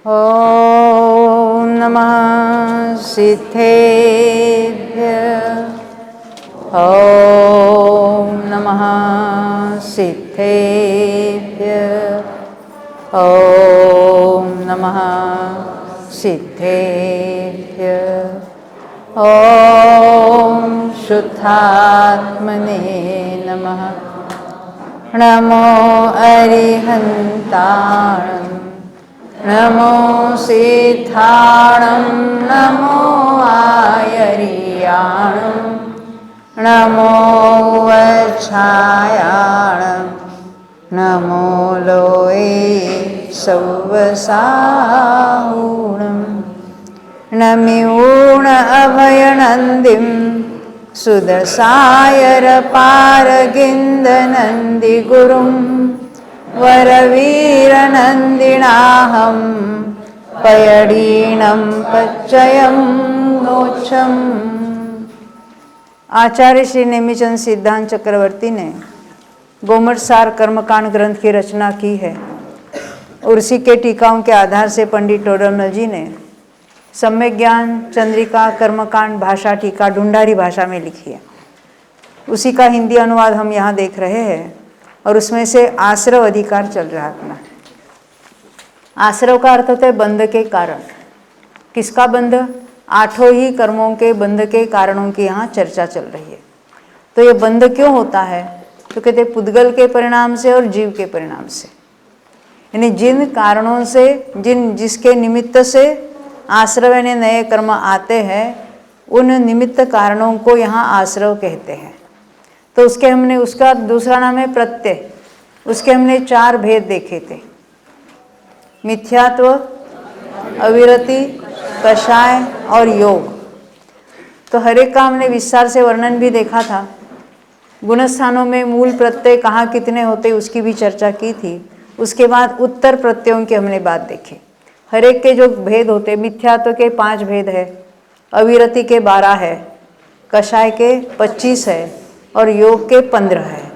ॐ नमः सिद्धेभ्यः। ॐ नमः सिद्धेभ्यः। ॐ नमः सिद्धेभ्यः। ॐ शुद्धात्मने नमः। नमो अरिहन्ताणं नमो सिद्धाणं नमो आयर्याणं नमो वच्छायाणं नमो लोये सौवसाहुणं नमिऊण अभयनन्दिं सुदसायरपारगिन्दनन्दिगुरुं वरवीरनन्दिनाहं पयडीनं पच्चयं नोच्छम्। आचार्य श्री नेमिचंद सिद्धांत चक्रवर्ती ने गोमटसार कर्मकांड ग्रंथ की रचना की है और उसी के टीकाओं के आधार से पंडित टोडरमल जी ने सम्यक ज्ञान चंद्रिका कर्मकांड भाषा टीका ढूंढारी भाषा में लिखी है। उसी का हिंदी अनुवाद हम यहाँ देख रहे हैं और उसमें से आश्रव अधिकार चल रहा है अपना। आश्रव का अर्थ होता है बंध के कारण। किसका बंध? आठों ही कर्मों के बंध के कारणों की यहाँ चर्चा चल रही है। तो ये बंध क्यों होता है? तो कहते हैं पुद्गल के परिणाम से और जीव के परिणाम से, यानी जिन कारणों से जिसके निमित्त से आश्रव यानी नए कर्म आते हैं उन निमित्त कारणों को यहाँ आश्रव कहते हैं। तो उसका दूसरा नाम है प्रत्यय। उसके हमने 4 भेद देखे थे, मिथ्यात्व, अविरति, कषाय और योग। तो हर एक का हमने विस्तार से वर्णन भी देखा था। गुणस्थानों में मूल प्रत्यय कहाँ कितने होते उसकी भी चर्चा की थी। उसके बाद उत्तर प्रत्ययों की हमने बात देखी। हर एक के जो भेद होते, मिथ्यात्व के 5 भेद है, अविरति के 12 है, कषाय के 25 है और योग के 15 है।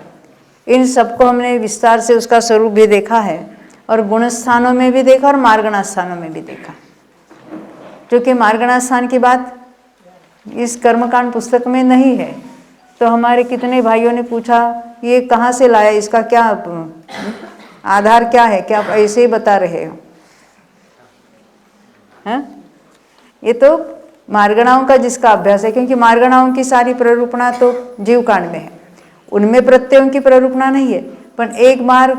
इन सबको हमने विस्तार से उसका स्वरूप भी देखा है और गुणस्थानों में भी देखा और मार्गणा स्थानों में भी देखा। क्योंकि मार्गणा स्थान की बात इस कर्मकांड पुस्तक में नहीं है। तो हमारे कितने भाइयों ने पूछा ये कहाँ से लाया, इसका क्या आधार क्या है, क्या आप ऐसे ही बता रहे हो? हैं? ये तो मार्गणाओं का जिसका अभ्यास है, क्योंकि मार्गणाओं की सारी प्ररूपणा तो जीव कांड में है, उनमें प्रत्ययों की प्ररूपणा नहीं है। पर एक बार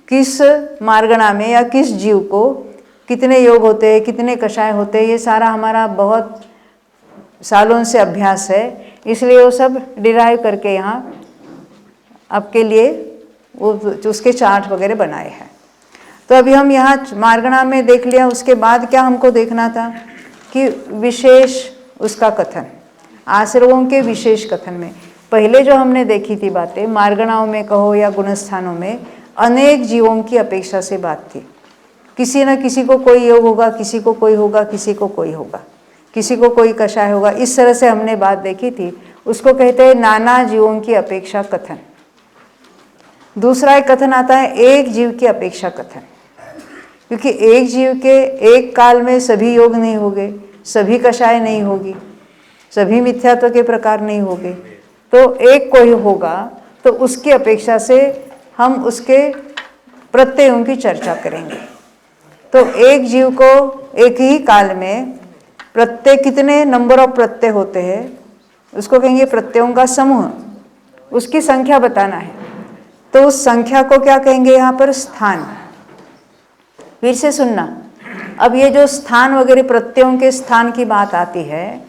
किस मार्गणा में या किस जीव को कितने योग होते हैं, कितने कषाय होते हैं, ये सारा हमारा बहुत सालों से अभ्यास है। इसलिए वो सब डिराइव करके यहाँ आपके लिए वो उसके चार्ट वगैरह बनाए हैं। तो अभी हम यहाँ मार्गणा में देख लिया। उसके बाद क्या हमको देखना था कि विशेष उसका कथन, आश्रवों के विशेष कथन में पहले जो हमने देखी थी बातें, मार्गणाओं में कहो या गुणस्थानों में अनेक जीवों की अपेक्षा से बात थी। किसी न किसी को कोई योग होगा, किसी को कोई होगा, किसी को कोई होगा, किसी को कोई कषाय होगा। इस तरह से हमने बात देखी थी। उसको कहते हैं नाना जीवों की अपेक्षा कथन। दूसरा एक कथन आता है एक जीव की अपेक्षा कथन, क्योंकि एक जीव के एक काल में सभी योग नहीं होंगे, सभी कषाय नहीं होगी, सभी मिथ्यात्व के प्रकार नहीं होंगे। तो एक कोई होगा तो उसकी अपेक्षा से हम उसके प्रत्ययों की चर्चा करेंगे। तो एक जीव को एक ही काल में प्रत्यय, कितने नंबर ऑफ प्रत्यय होते हैं उसको कहेंगे प्रत्ययों का समूह। उसकी संख्या बताना है तो उस संख्या को क्या कहेंगे यहाँ पर? स्थान। फिर से सुनना। अब ये जो स्थान वगैरह प्रत्ययों के स्थान की बात आती है,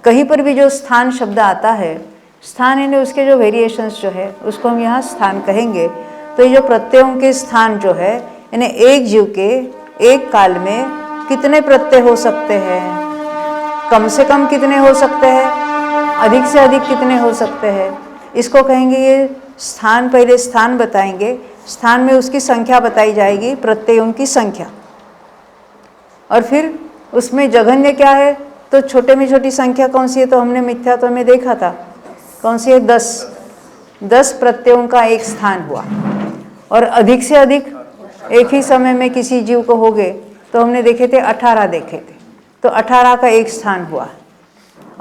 कहीं पर भी जो स्थान शब्द आता है, स्थान यानी उसके जो वेरिएशंस जो है उसको हम यहाँ स्थान कहेंगे। तो ये जो प्रत्ययों के स्थान जो है, यानी एक जीव के एक काल में कितने प्रत्यय हो सकते हैं, कम से कम कितने हो सकते हैं, अधिक से अधिक कितने हो सकते हैं, इसको कहेंगे ये स्थान। पहले स्थान बताएंगे, स्थान में उसकी संख्या बताई जाएगी, प्रत्ययों की संख्या। और फिर उसमें जघन्य क्या है, तो छोटे में छोटी संख्या कौन सी है? तो हमने मिथ्यात्व में देखा था कौन सी है? 10 प्रत्ययों का एक स्थान हुआ। और अधिक से अधिक एक ही समय में किसी जीव को हो गए तो हमने देखे थे 18 देखे थे, तो 18 का एक स्थान हुआ।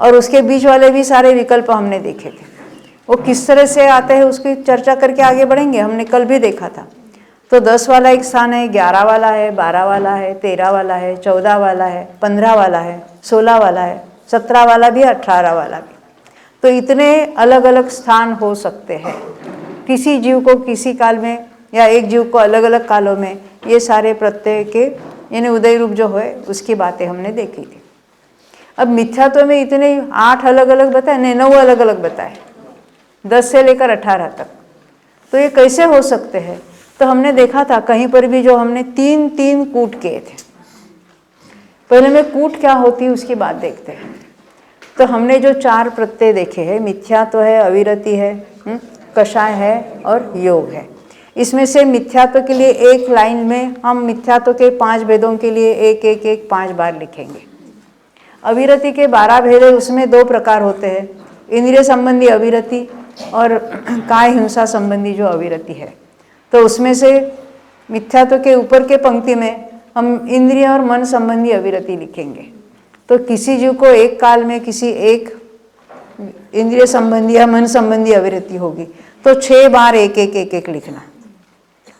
और उसके बीच वाले भी सारे विकल्प हमने देखे थे, वो किस तरह से आते हैं उसकी चर्चा करके आगे बढ़ेंगे। हमने कल भी देखा था। तो 10 वाला एक स्थान है, 11 वाला है, 12 वाला है, 13 वाला है, 14 वाला है, 15 वाला है, 16 वाला है, 17 वाला भी, 18 वाला भी। तो इतने अलग अलग स्थान हो सकते हैं किसी जीव को किसी काल में, या एक जीव को अलग अलग कालों में। ये सारे प्रत्यय के यानी उदय रूप जो है उसकी बातें हमने देखी थी। अब मिथ्यात्व में इतने 8 अलग अलग बताए, नहीं 9 अलग अलग बताए, 10 से लेकर 18 तक। तो ये कैसे हो सकते हैं? तो हमने देखा था कहीं पर भी जो हमने 3 कूट किए थे। पहले में कूट क्या होती है उसकी बात देखते हैं। तो हमने जो 4 प्रत्यय देखे हैं, मिथ्यात्व है, अविरति है, कषाय है और योग है। इसमें से मिथ्यात्व के लिए एक लाइन में हम मिथ्यात्व के 5 भेदों के लिए एक 5 बार लिखेंगे। अविरति के 12 भेद है, उसमें 2 प्रकार होते हैं, इंद्रिय संबंधी अविरति और काय हिंसा संबंधी जो अविरति है। तो उसमें से मिथ्यात्व के ऊपर के पंक्ति में हम इंद्रिय और मन संबंधी अविरति लिखेंगे। तो किसी जीव को एक काल में किसी एक इंद्रिय संबंधी या मन संबंधी अविरति होगी, तो 6 बार एक लिखना।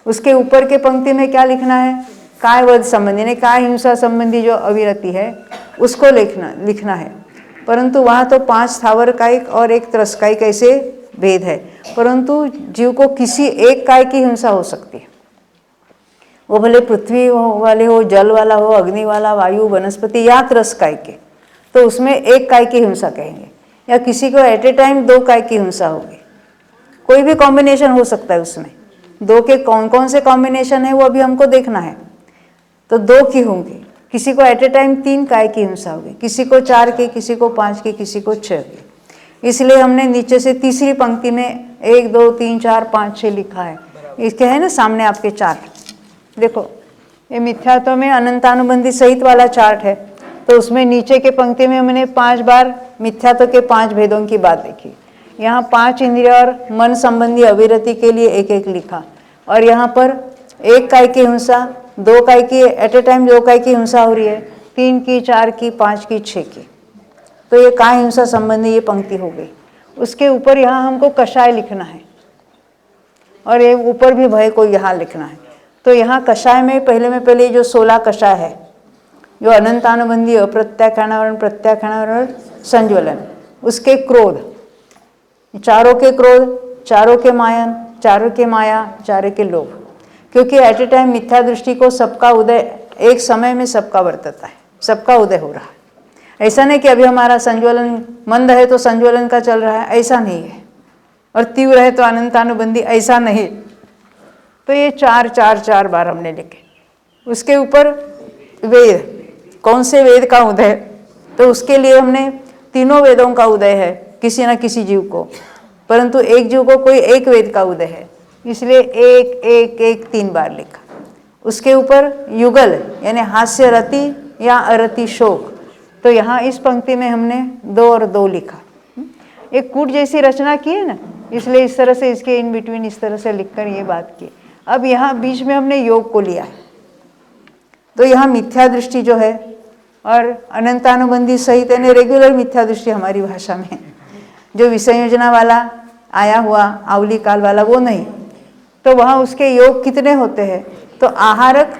उसके ऊपर के पंक्ति में क्या लिखना है? काय वध संबंधी ने काय हिंसा संबंधी जो अविरति है उसको लिखना है। परंतु वहाँ तो 5 स्थावर कायिक और 1 त्रस्कायिक ऐसे भेद है, परंतु जीव को किसी एक काय की हिंसा हो सकती है। वो भले पृथ्वी वाले हो, जल वाला हो, अग्नि वाला, वायु, वनस्पति या त्रस्काय के, तो उसमें 1 काय की हिंसा कहेंगे। या किसी को एट ए टाइम 2 काय की हिंसा होगी, कोई भी कॉम्बिनेशन हो सकता है उसमें। 2 के कौन कौन से कॉम्बिनेशन है वो अभी हमको देखना है। तो 2 की होंगी, किसी को एट ए टाइम 3 काय की हिंसा होगी, किसी को 4 की, किसी को 5 की, किसी को 6 की। इसलिए हमने नीचे से तीसरी पंक्ति में 1 2 3 4 5 6 लिखा है। इसके है ना सामने आपके चार्ट, देखो ये मिथ्यात्व में अनंतानुबंधी सहित वाला चार्ट है। तो उसमें नीचे के पंक्ति में हमने 5 बार मिथ्यात्व के 5 भेदों की बात देखी। यहाँ 5 इंद्रिय और मन संबंधी अविरति के लिए एक लिखा, और यहाँ पर 1 काय की हिंसा, 2 काय की, एट ए टाइम 2 काय की हिंसा हो रही है, 3 की, 4 की, 5 की, 6 की। तो ये काय हिंसा संबंधी ये पंक्ति हो गई। उसके ऊपर यहाँ हमको कषाय लिखना है, और ये ऊपर भी भय को यहाँ लिखना है। तो यहाँ कषाय में पहले जो 16 कषाय है, जो अनंतानुबंधी, अप्रत्याख्यानावरण, प्रत्याख्यानावरण, संज्वलन, उसके क्रोध, चारों के क्रोध, चारों के मायन, चारों के माया, चारों के लोभ। क्योंकि एट ए टाइम मिथ्या दृष्टि को सबका उदय एक समय में सबका बरतता है, सबका उदय हो रहा है। ऐसा नहीं कि अभी हमारा संज्वलन मंद है तो संज्वलन का चल रहा है, ऐसा नहीं है, और तीव्र है तो अनंतानुबंधी, ऐसा नहीं। तो ये 4 बार हमने लिखे। उसके ऊपर वेद, कौन से वेद का उदय, तो उसके लिए हमने तीनों वेदों का उदय है किसी न किसी जीव को, परंतु एक जीव को कोई एक वेद का उदय है, इसलिए एक 3 बार लिखा। उसके ऊपर युगल यानी हास्य रति या अरति शोक, तो यहाँ इस पंक्ति में हमने 2 और 2 लिखा। एक कूट जैसी रचना की है ना, इसलिए इस तरह से इसके इन बिटवीन इस तरह से लिखकर ये बात की। अब यहाँ बीच में हमने योग को लिया है। तो यहाँ मिथ्या दृष्टि जो है और अनंतानुबंधी सहित यानी रेगुलर मिथ्या दृष्टि हमारी भाषा में, जो विसंयोजना वाला आया हुआ आवली काल वाला वो नहीं। तो वहाँ उसके योग कितने होते हैं? तो आहारक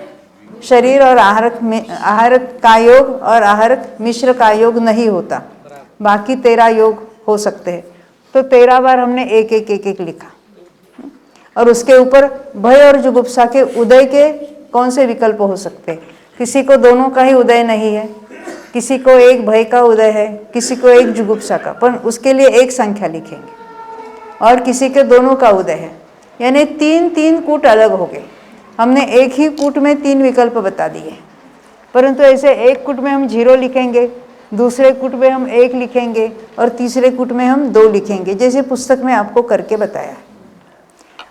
शरीर और आहारक का योग और आहारक मिश्र का योग नहीं होता, बाकी 13 योग हो सकते हैं। तो 13 बार हमने एक लिखा। और उसके ऊपर भय और जुगुप्सा के उदय के कौन से विकल्प हो सकते हैं? किसी को दोनों का ही उदय नहीं है, किसी को एक भय का उदय है, किसी को एक जुगुप्सा का, पर उसके लिए एक संख्या लिखेंगे। और किसी के दोनों का उदय है, यानी 3 कूट अलग हो गए। हमने एक ही कूट में 3 विकल्प बता दिए, परंतु ऐसे एक कूट में हम 0 लिखेंगे, दूसरे कूट में हम 1 लिखेंगे, और तीसरे कूट में हम 2 लिखेंगे, जैसे पुस्तक में आपको करके बताया।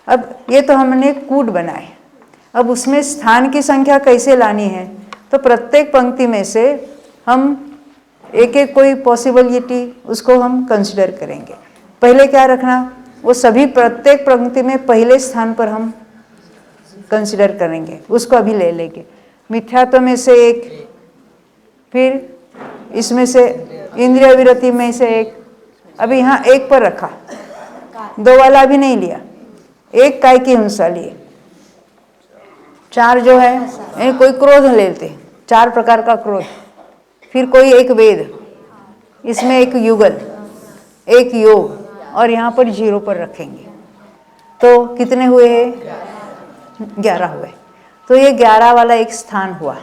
अब ये तो हमने कूट बनाए। अब उसमें स्थान की संख्या कैसे लानी है? तो प्रत्येक पंक्ति में से हम एक कोई पॉसिबिलिटी उसको हम कंसिडर करेंगे। पहले क्या रखना, वो सभी प्रत्येक पंक्ति में पहले स्थान पर हम कंसिडर करेंगे, उसको अभी ले लेंगे। मिथ्यात्व में से एक, फिर इसमें से इंद्रिय विरति में से एक, अभी यहाँ एक पर रखा, दो वाला भी नहीं लिया, एक काय की हिंसा लिए। चार जो है कोई क्रोध लेते, 4 प्रकार का क्रोध, फिर कोई एक वेद, इसमें एक युगल, एक योग, और यहाँ पर 0 पर रखेंगे तो कितने हुए हैं? 11 हुए। तो ये 11 वाला एक स्थान हुआ,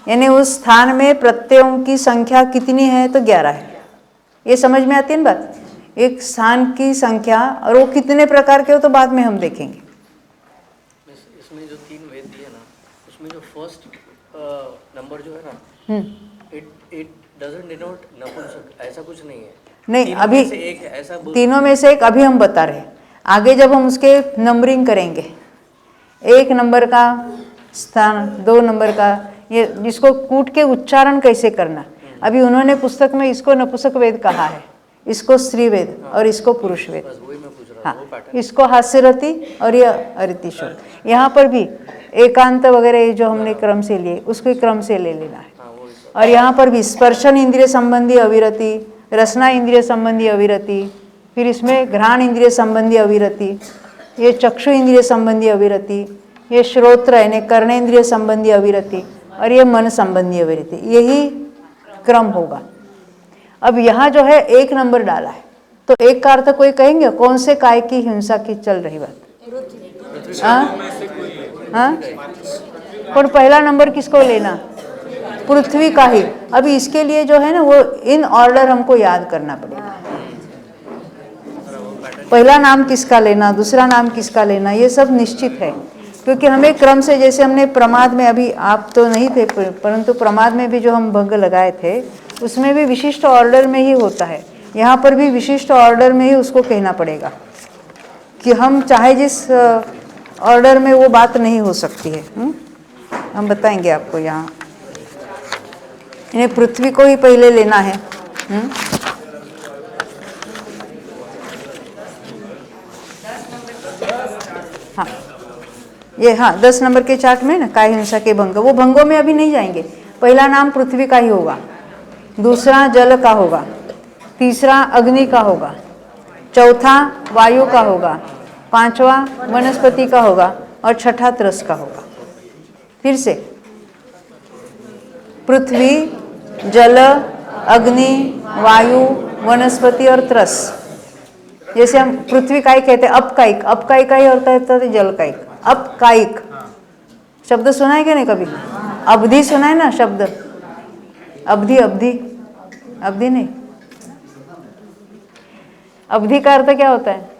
यानी उस स्थान में प्रत्ययों की संख्या कितनी है? तो 11 है। ये समझ में आती है ना बात? एक स्थान की संख्या, और वो कितने प्रकार के हो तो बाद में हम देखेंगे। इसमें जो 3 वेद दिए ना, उसमें जो फर्स्ट नंबर जो है ना, इट डजंट डिनोट नपुंसक, ऐसा कुछ नहीं है। नहीं, अभी से एक है, ऐसा तीनों में से एक अभी हम बता रहे हैं। आगे जब हम उसके नंबरिंग करेंगे, 1 नंबर का स्थान, 2 नंबर का, ये जिसको कूट के उच्चारण कैसे करना, अभी उन्होंने पुस्तक में इसको नपुंसक वेद कहा है, इसको स्त्री वेद और इसको पुरुष वेद। हाँ, इसको हास्यरति और ये अरिति शब्द। यहाँ पर भी एकांत वगैरह जो हमने क्रम से लिए, उसको क्रम से ले लेना है। और यहाँ पर भी स्पर्शन इंद्रिय संबंधी अविरति, रसना इंद्रिय संबंधी अविरति, फिर इसमें घ्राण इंद्रिय संबंधी अविरति, ये चक्षु इंद्रिय संबंधी अविरति, ये श्रोत्र यानी कर्णेंद्रिय संबंधी अविरति, और ये मन संबंधी अविरति, यही क्रम होगा। अब यहाँ जो है 1 नंबर डाला है, तो एक का अर्थ कोई कहेंगे कौन से काय की हिंसा की चल रही बात? हाँ, और पहला नंबर किसको लेना? पृथ्वी का ही। अभी इसके लिए जो है ना वो इन ऑर्डर हमको याद करना पड़ेगा। पहला नाम किसका लेना, दूसरा नाम किसका लेना, ये सब निश्चित है, क्योंकि हमें क्रम से, जैसे हमने प्रमाद में, अभी आप तो नहीं थे परंतु प्रमाद में भी जो हम भंग लगाए थे उसमें भी विशिष्ट ऑर्डर में ही होता है। यहाँ पर भी विशिष्ट ऑर्डर में ही उसको कहना पड़ेगा कि हम चाहे जिस ऑर्डर में वो बात नहीं हो सकती है। हम बताएंगे आपको। यहाँ इन्हें पृथ्वी को ही पहले लेना है। हाँ, ये हाँ 10 नंबर के चार्ट में ना काय हिंसा के भंग, वो भंगों में अभी नहीं जाएंगे। पहला नाम पृथ्वी का ही होगा, दूसरा जल का होगा, तीसरा अग्नि का होगा, चौथा वायु का होगा, 5वां वनस्पति का होगा और 6ठा त्रस का होगा। फिर से पृथ्वी, जल, अग्नि, वायु, वनस्पति और त्रस। जैसे हम पृथ्वी कायिक कहते हैं, अपकायिक, अपकायिक का ही अर्थ होता है जल कायिक। अपकायिक शब्द सुना है क्या नहीं कभी? अवधि सुना है ना शब्द? अवधि, अवधि, अवधि नहीं, अवधि का अर्थ क्या होता है?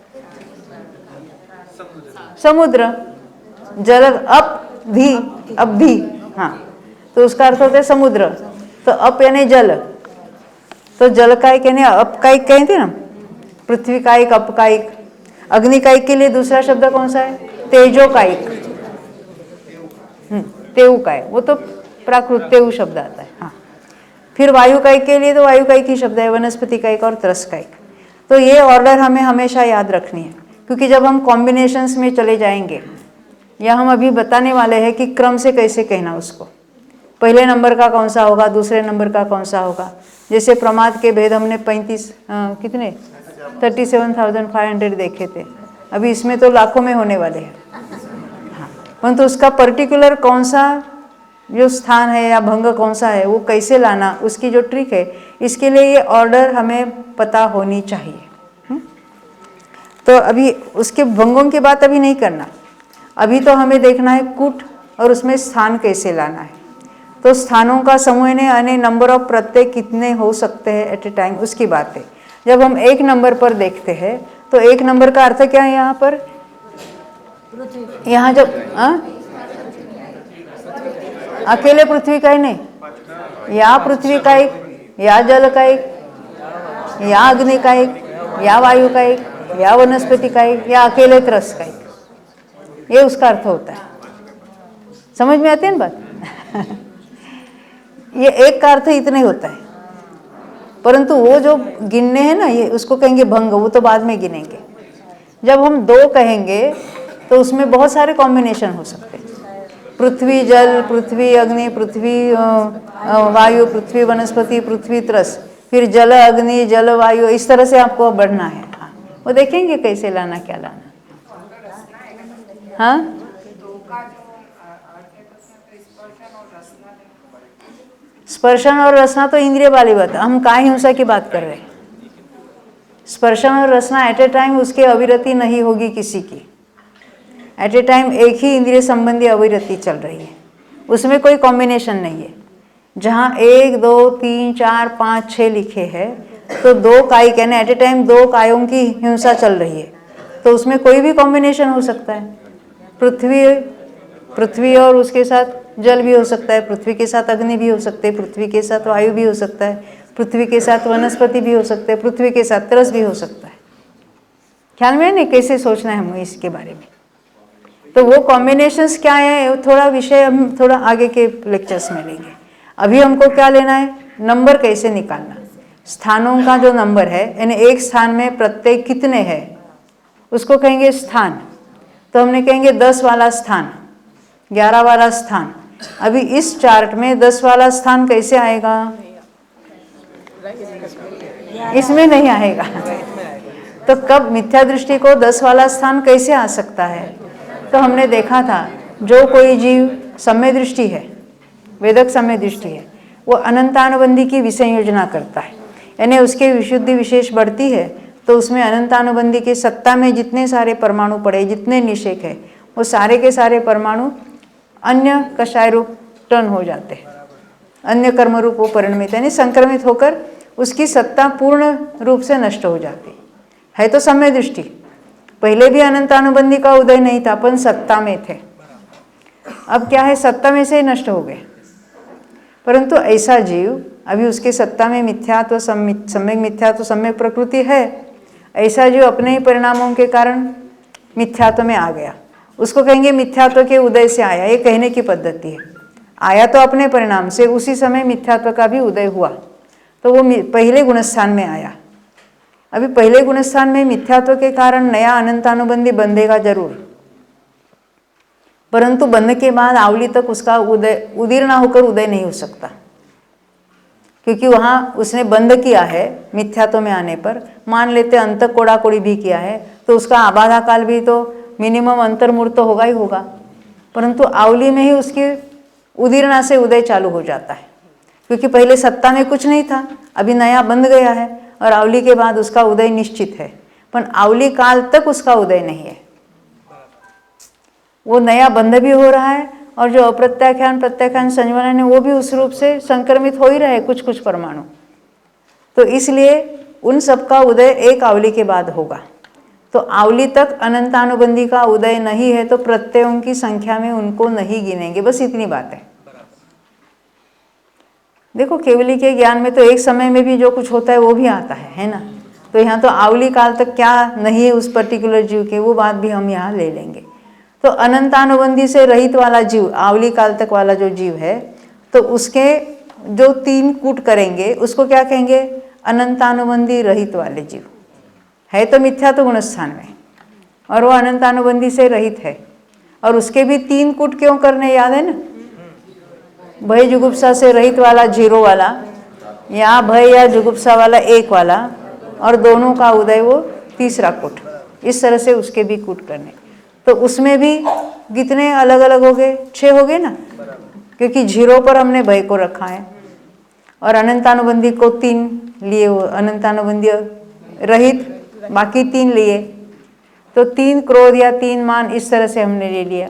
समुद्र। जल, अपधि, अवधि, हाँ, तो उसका अर्थ होता है समुद्र। तो अप यानी जल, तो जल कायिक यानी अपकायिक कहते ना, पृथ्वी कायिक, अपकायिक। अग्नि कायिक के लिए दूसरा शब्द कौन सा है? तेजो कायिक, तेउ कायिक, वो तो प्राकृत तेउ शब्द आता है। हाँ, फिर वायु कायिक के लिए तो वायु कायिक ही शब्द है, वनस्पति कायिक और त्रस कायिक। तो ये ऑर्डर हमें हमेशा याद रखनी है, क्योंकि जब हम कॉम्बिनेशंस में चले जाएंगे, या हम अभी बताने वाले हैं कि क्रम से कैसे कहना उसको, पहले नंबर का कौन सा होगा, दूसरे नंबर का कौन सा होगा। जैसे प्रमाद के भेद हमने 37,500 देखे थे, अभी इसमें तो लाखों में होने वाले हैं। हाँ, परंतु उसका पर्टिकुलर कौन सा जो स्थान है या भंग कौन सा है, वो कैसे लाना, उसकी जो ट्रिक है, इसके लिए ये ऑर्डर हमें पता होनी चाहिए। तो अभी उसके भंगों की बात अभी नहीं करना, अभी तो हमें देखना है कूट और उसमें स्थान कैसे लाना है। तो स्थानों का समूह ने यानी नंबर ऑफ प्रत्यय कितने हो सकते हैं एट ए टाइम, उसकी बात है। जब हम 1 नंबर पर देखते हैं तो 1 नंबर का अर्थ क्या है यहाँ पर? यहाँ जब अकेले पृथ्वी का ही नहीं, या पृथ्वी का एक, या जल का एक, या अग्नि का एक, या वायु का एक, या वनस्पति का एक, या अकेले त्रस का एक, ये उसका अर्थ होता है। समझ में आती है ना बात? ये एक का अर्थ इतना ही होता है, परंतु वो जो गिनने हैं ना, ये उसको कहेंगे भंग, वो तो बाद में गिनेंगे। जब हम 2 कहेंगे तो उसमें बहुत सारे कॉम्बिनेशन हो सकते हैं। पृथ्वी जल, पृथ्वी अग्नि, पृथ्वी वायु, पृथ्वी वनस्पति, पृथ्वी त्रस, फिर जल अग्नि जल वायु, इस तरह से आपको बढ़ना है। हाँ, वो देखेंगे कैसे लाना, क्या लाना। हाँ, स्पर्शन और रसना तो इंद्रिय वाली बात है, हम काय हिंसा की बात कर रहे हैं। स्पर्शन और रसना एट ए टाइम उसके अविरति नहीं होगी किसी की, एट ए टाइम एक ही इंद्रिय संबंधी अविरति चल रही है, उसमें कोई कॉम्बिनेशन नहीं है। जहाँ 1 2 3 4 5 6 लिखे हैं तो 2 काय कहने एट ए टाइम 2 कायों की हिंसा चल रही है, तो उसमें कोई भी कॉम्बिनेशन हो सकता है। पृथ्वी और उसके साथ जल भी हो सकता है, पृथ्वी के साथ अग्नि भी हो सकते हैं, पृथ्वी के साथ वायु भी हो सकता है, पृथ्वी के साथ वनस्पति भी हो सकते हैं, पृथ्वी के साथ तरस भी हो सकता है। ख्याल में नहीं कैसे सोचना है हमें इसके बारे में। तो वो कॉम्बिनेशंस क्या है, थोड़ा विषय हम थोड़ा आगे के लेक्चर्स में लेंगे। अभी हमको क्या लेना है, नंबर कैसे निकालना, स्थानों का जो नंबर है, यानी एक स्थान में प्रत्येक कितने हैं उसको कहेंगे स्थान। तो हमने कहेंगे 10 वाला स्थान, 11 वाला स्थान। अभी इस चार्ट में 10 वाला स्थान कैसे आएगा, इसमें नहीं आएगा। तो कब मिथ्या दृष्टि को 10 वाला स्थान कैसे आ सकता है, तो हमने देखा था जो कोई जीव सम्य दृष्टि है, वेदक सम्य दृष्टि है, वो अनंतानुबंधी की विसंयोजना करता है, यानी उसके विशुद्धि विशेष बढ़ती है तो उसमें अनंतानुबंधी के सत्ता में जितने सारे परमाणु पड़े, जितने निषेक है, वो सारे के सारे परमाणु अन्य कषाय रूप टर्न हो जाते हैं, अन्य कर्म रूप वो परिणमित यानी संक्रमित होकर उसकी सत्ता पूर्ण रूप से नष्ट हो जाती है। तो सम्य दृष्टि पहले भी अनंतानुबंधी का उदय नहीं था, अपन सत्ता में थे, अब क्या है सत्ता में से ही नष्ट हो गए। परंतु ऐसा जीव अभी उसके सत्ता में मिथ्यात्व सम्यक मिथ्यात्व सम्यक प्रकृति है, ऐसा जीव अपने ही परिणामों के कारण मिथ्यात्व में आ गया, उसको कहेंगे मिथ्यात्व के उदय से आया। ये कहने की पद्धति है, आया तो अपने परिणाम से, उसी समय मिथ्यात्व का भी उदय हुआ, तो वो पहले गुणस्थान में आया। अभी पहले गुणस्थान में मिथ्यात्व के कारण नया अनंतानुबंधी बंधेगा जरूर, परंतु बंधने के बाद आवली तक उसका उदय उदीर्ण होकर उदय नहीं हो सकता, क्योंकि वहाँ उसने बंध किया है मिथ्यात्व में आने पर। मान लेते अंत कोड़ाकोड़ी भी किया है तो उसका आबाधा काल भी तो मिनिमम अंतर्मूर्त तो होगा ही होगा, परंतु आवली में ही उसकी उदीर्णा से उदय चालू हो जाता है, क्योंकि पहले सत्ता में कुछ नहीं था, अभी नया बंध गया है और आवली के बाद उसका उदय निश्चित है, पर आवली काल तक उसका उदय नहीं है। वो नया बंध भी हो रहा है और जो अप्रत्याख्यान प्रत्याख्यान संजमन है वो भी उस रूप से संक्रमित हो ही रहे कुछ कुछ परमाणु। तो इसलिए उन सब का उदय एक आवली के बाद होगा। तो आवली तक अनंतानुबंधी का उदय नहीं है तो प्रत्ययों की संख्या में उनको नहीं गिनेंगे, बस इतनी बात है। देखो केवली के ज्ञान में तो एक समय में भी जो कुछ होता है वो भी आता है ना। तो यहाँ तो आवली काल तक क्या नहीं है उस पर्टिकुलर जीव के, वो बात भी हम यहाँ ले लेंगे। तो अनंतानुबंधी से रहित वाला जीव, आवली काल तक वाला जो जीव है, तो उसके जो 3 कूट करेंगे उसको क्या कहेंगे, अनंतानुबंधी रहित वाले जीव। है तो मिथ्या तो गुणस्थान में और वो अनंतानुबंधी से रहित है, और उसके भी 3 कूट क्यों करने, याद है ना, भय जुगुप्सा से रहित वाला 0 वाला, या भय या जुगुप्सा वाला 1 वाला, और दोनों का उदय वो 3रा कूट, इस तरह से उसके भी कूट करने। तो उसमें भी कितने अलग अलग हो गए, 6 हो गए ना, क्योंकि 0 पर हमने भय को रखा है और अनंतानुबंधी को 3 लिए, अनंतानुबंधी रहित बाकी 3 लिए, तो 3 क्रोध या 3 मान इस तरह से हमने ले लिया।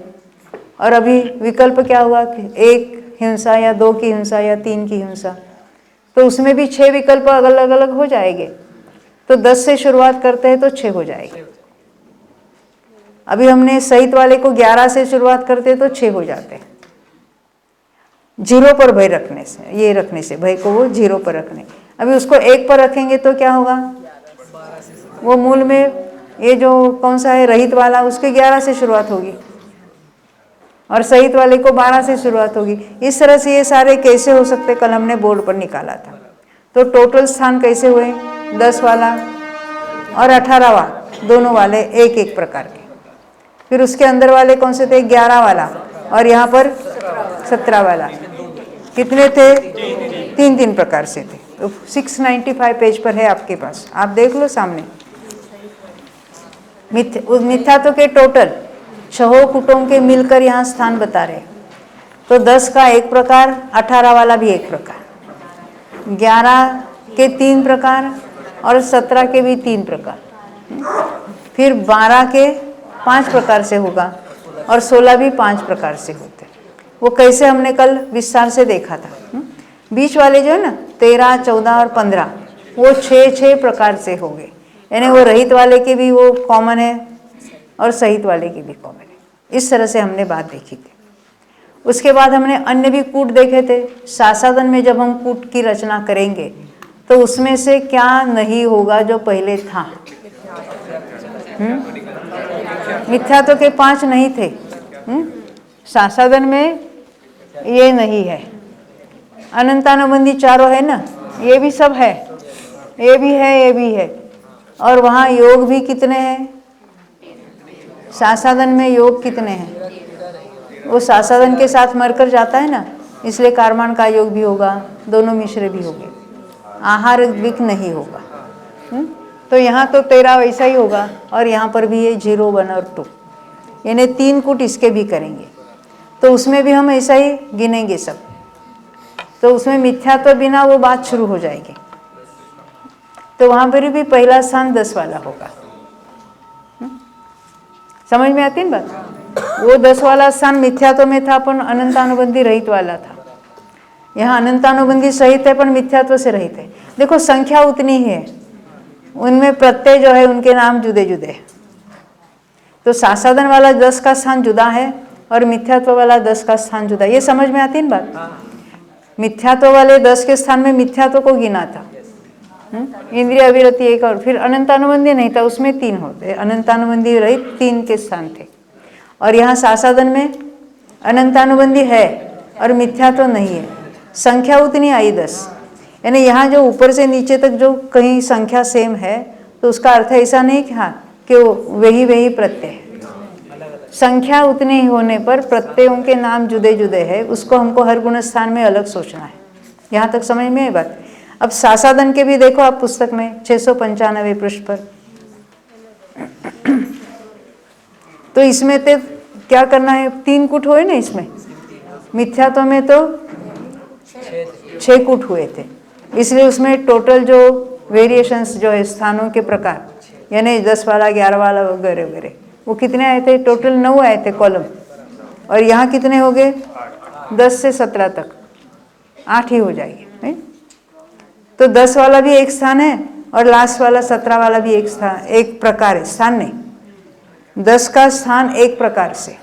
और अभी विकल्प क्या हुआ कि 1 हिंसा या 2 की हिंसा या 3 की हिंसा, तो उसमें भी 6 विकल्प अलग अलग हो जाएंगे। तो 10 से शुरुआत करते हैं तो 6 हो जाएंगे। अभी हमने सहित वाले को 11 से शुरुआत करते हैं तो 6 हो जाते हैं। 0 पर भय रखने से, ये रखने से, भय को वो 0 पर रखने, अभी उसको 1 पर रखेंगे तो क्या होगा, वो मूल में ये जो कौन सा है रहित वाला, उसके 11 से शुरुआत होगी और सहित वाले को 12 से शुरुआत होगी। इस तरह से ये सारे कैसे हो सकते, कल हमने बोर्ड पर निकाला था। तो टोटल स्थान कैसे हुए, 10 वाला और 18वां, दोनों वाले एक एक प्रकार के। फिर उसके अंदर वाले कौन से थे, 11 वाला और यहाँ पर 17 वाला कितने थे? 3-3 प्रकार से थे। तो 695 पेज पर है आपके पास, आप देख लो सामने। मिथ्यात्व के टोटल 6 कूटों के मिलकर यहाँ स्थान बता रहे। तो 10 का एक प्रकार, 18 वाला भी एक प्रकार, 11 के 3 प्रकार और 17 के भी 3 प्रकार, फिर 12 के 5 प्रकार से होगा और 16 भी 5 प्रकार से होते। वो कैसे हमने कल विस्तार से देखा था। बीच वाले जो है ना 13, 14 और 15 वो 6 प्रकार से हो गए, यानी वो रहित वाले के भी वो कॉमन है और सहित वाले की भी कॉमन है। इस तरह से हमने बात देखी थी। उसके बाद हमने अन्य भी कूट देखे थे। शासादन में जब हम कूट की रचना करेंगे तो उसमें से क्या नहीं होगा जो पहले था। मिथ्यात्व के 5 नहीं थे, शासादन में ये नहीं है। अनंतानुबंधी चारों है ना, ये भी सब है, ये भी है, ये भी है। और वहाँ योग भी कितने हैं? शासादन में योग कितने हैं? वो शासादन के साथ मरकर जाता है ना, इसलिए कारमान का योग भी होगा, दोनों मिश्र भी होंगे, आहार द्विक नहीं होगा। तो यहाँ तो 13 वैसा ही होगा और यहाँ पर भी ये 0, 1 और 2, यानी 3 कूट इसके भी करेंगे। तो उसमें भी हम ऐसा ही गिनेंगे सब। तो उसमें मिथ्या तो बिना वो बात शुरू हो जाएगी। तो वहाँ पर भी पहला स्थान 10 वाला होगा। समझ में आती है ना बात? वो 10 वाला स्थान मिथ्यात्व में था, पण अनंतानुबंधी रहित वाला था। यहाँ अनंतानुबंधी सहित है, पण मिथ्यात्व से रहित है। देखो संख्या उतनी ही है, उनमें प्रत्यय जो है उनके नाम जुदे जुदे हैं। तो शासादन वाला 10 का स्थान जुदा है और मिथ्यात्व वाला 10 का स्थान जुदा। ये समझ में आती है ना बात? मिथ्यात्व वाले 10 के स्थान में मिथ्यात्व को गिना था, इंद्रिय अविरति 1, और फिर अनंतानुबंधी नहीं था, उसमें 3 होते, अनंतानुबंधी रहित 3 के स्थान थे। और यहाँ शासादन में अनंतानुबंधी है और मिथ्यात्व नहीं है, संख्या उतनी आई 10। यानी यहाँ जो ऊपर से नीचे तक जो कहीं संख्या सेम है, तो उसका अर्थ ऐसा नहीं कि हाँ कि वही प्रत्यय है। संख्या उतनी ही होने पर प्रत्ययों के नाम जुदे जुदे हैं, उसको हमको हर गुण स्थान में अलग सोचना है। यहाँ तक समझ में है बात? अब शासादन के भी देखो आप पुस्तक में 695 पृष्ठ पर। तो इसमें तो क्या करना है? 3 कूट हुए ना इसमें। मिथ्यात्व में तो 6 कूट हुए थे, इसलिए उसमें टोटल जो वेरिएशंस जो है स्थानों के प्रकार, यानी 10 वाला, 11 वाला वगैरह वगैरह, वो कितने आए थे? टोटल 9 आए थे कॉलम। और यहाँ कितने हो गए? 10 से 17 तक 8 ही हो जाएगी, नहीं? तो 10 वाला भी एक स्थान है और लास्ट वाला 17 वाला भी एक स्थान, एक प्रकार है, स्थान नहीं। 10 का स्थान एक प्रकार से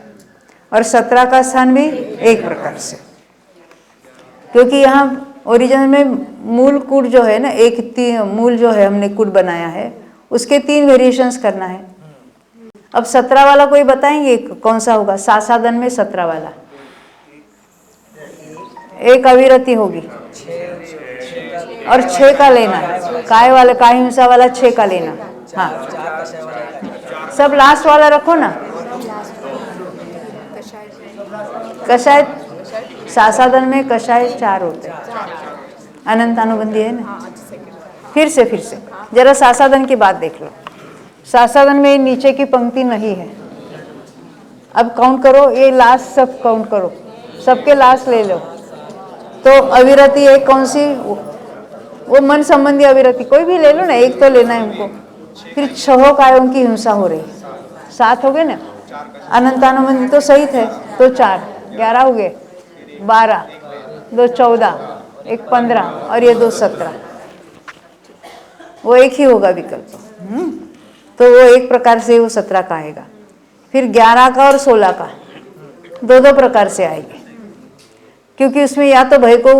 और 17 का स्थान भी एक प्रकार से, क्योंकि यहाँ ओरिजिनल में मूल कूट जो है ना, मूल जो है हमने कूट बनाया है, उसके 3 वेरिएशंस करना है। अब 17 वाला कोई बताएंगे कौन सा होगा? शासादन में 17 वाला एक अविरति होगी और 6 का लेना, काय वाला, काय हिंसा वाला 6 का लेना। हाँ, सब लास्ट वाला रखो ना। कषाय, शासादन में कषाय 4 होते हैं, अनंतानुबंधी है ना। फिर से जरा शासादन की बात देख लो। शासादन में नीचे की पंक्ति नहीं है। अब काउंट करो, ये लास्ट सब काउंट करो, सबके लास्ट ले लो। तो अविरति एक कौन सी? वो मन संबंधी अविरति, कोई भी ले लो ना, एक तो लेना है हमको। फिर 6 कायों की हिंसा हो रही, 7 हो गए ना। अनंतानुबंधी तो सही थे, तो 4, 11 हो गए, 12, 2 14, 1 15 और ये 2 17। वो एक ही होगा विकल्प। तो वो एक प्रकार से वो 17 का आएगा। फिर 11 का और 16 का 2 प्रकार से आएगी, क्योंकि उसमें या तो भय को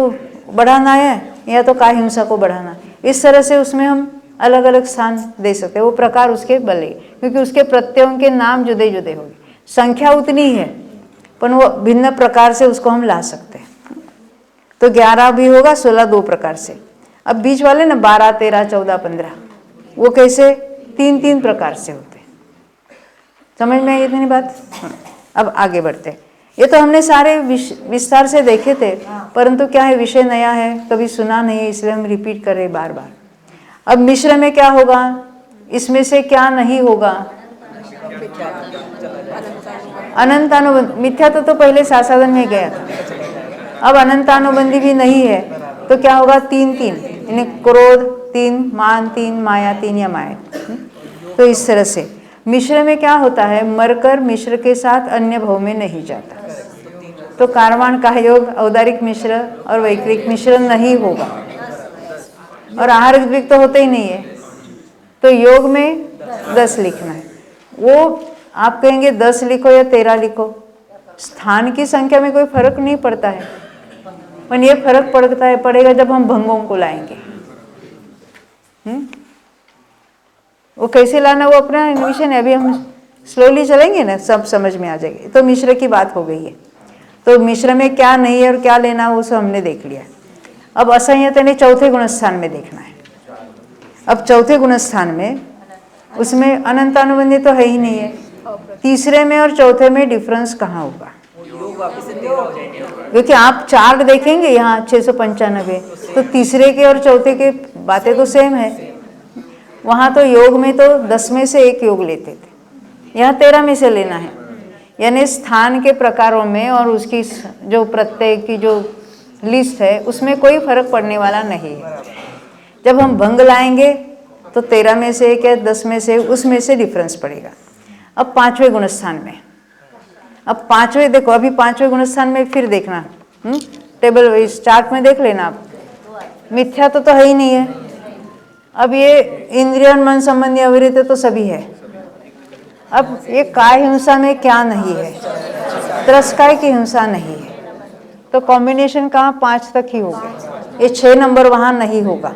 बढ़ाना है या तो काय हिंसा को बढ़ाना है। इस तरह से उसमें हम अलग अलग स्थान दे सकते हैं, वो प्रकार उसके बले, क्योंकि उसके प्रत्ययों के नाम जुदे जुदे होंगे। संख्या उतनी ही है, पर वो भिन्न प्रकार से उसको हम ला सकते हैं। तो 11 भी होगा, 16 2 प्रकार से। अब बीच वाले ना 12, 13, 14, 15, वो कैसे? 3 प्रकार से होते हैं। समझ में आई इतनी बात? अब आगे बढ़ते हैं। ये तो हमने सारे विस्तार से देखे थे, परंतु क्या है, विषय नया है, कभी सुना नहीं है, इसलिए हम रिपीट कर रहे बार बार। अब मिश्र में क्या होगा, इसमें से क्या नहीं होगा, अनंतानुबंधी। मिथ्या तो पहले सासाधन में गया था, अब अनंतानुबंधी भी नहीं है, तो क्या होगा, 3 3, यानी क्रोध 3, मान 3, माया 3 या माया। तो इस तरह से मिश्र में क्या होता है, मरकर मिश्र के साथ अन्य भव में नहीं जाता। तो कारवाण का योग औदारिक मिश्र और वैक्रिक मिश्र नहीं होगा, और आहार द्विक तो होते ही नहीं है। तो योग में 10 लिखना है। वो आप कहेंगे 10 लिखो या 13 लिखो, स्थान की संख्या में कोई फर्क नहीं पड़ता है, पर ये फर्क पड़ेगा जब हम भंगों को लाएंगे। वो कैसे लाना, वो अपना विषय है, अभी हम स्लोली चलेंगे ना, सब समझ में आ जाएगी। तो मिश्र की बात हो गई है। तो मिश्र में क्या नहीं है और क्या लेना, वो सब हमने देख लिया। अब असंयत ने चौथे गुणस्थान में देखना है। अब चौथे गुणस्थान में उसमें अनंतानुबंधी तो है ही नहीं है, तीसरे में और चौथे में डिफरेंस कहाँ होगा, क्योंकि आप चार्ट देखेंगे यहाँ 695, तो तीसरे के और चौथे के बातें तो सेम है। वहाँ तो योग में तो 10 में से 1 योग लेते थे, यहाँ 13 में से लेना है। यानी स्थान के प्रकारों में और उसकी जो प्रत्यय की जो लिस्ट है उसमें कोई फर्क पड़ने वाला नहीं है। जब हम भंग लाएंगे तो 13 में से 1 या 10 में से, उसमें से डिफरेंस पड़ेगा। अब 5वें गुणस्थान में, अब 5वें देखो, अभी 5वें गुणस्थान में फिर देखना, टेबल इस चार्ट में देख लेना आप। मिथ्या तो है ही नहीं है। अब ये इंद्रिय और मन संबंधी अविरत तो सभी है। अब ये काय हिंसा में क्या नहीं है, त्रस्काय की हिंसा नहीं है, तो कॉम्बिनेशन कहाँ 5 तक ही होगा, ये 6 नंबर वहाँ नहीं होगा।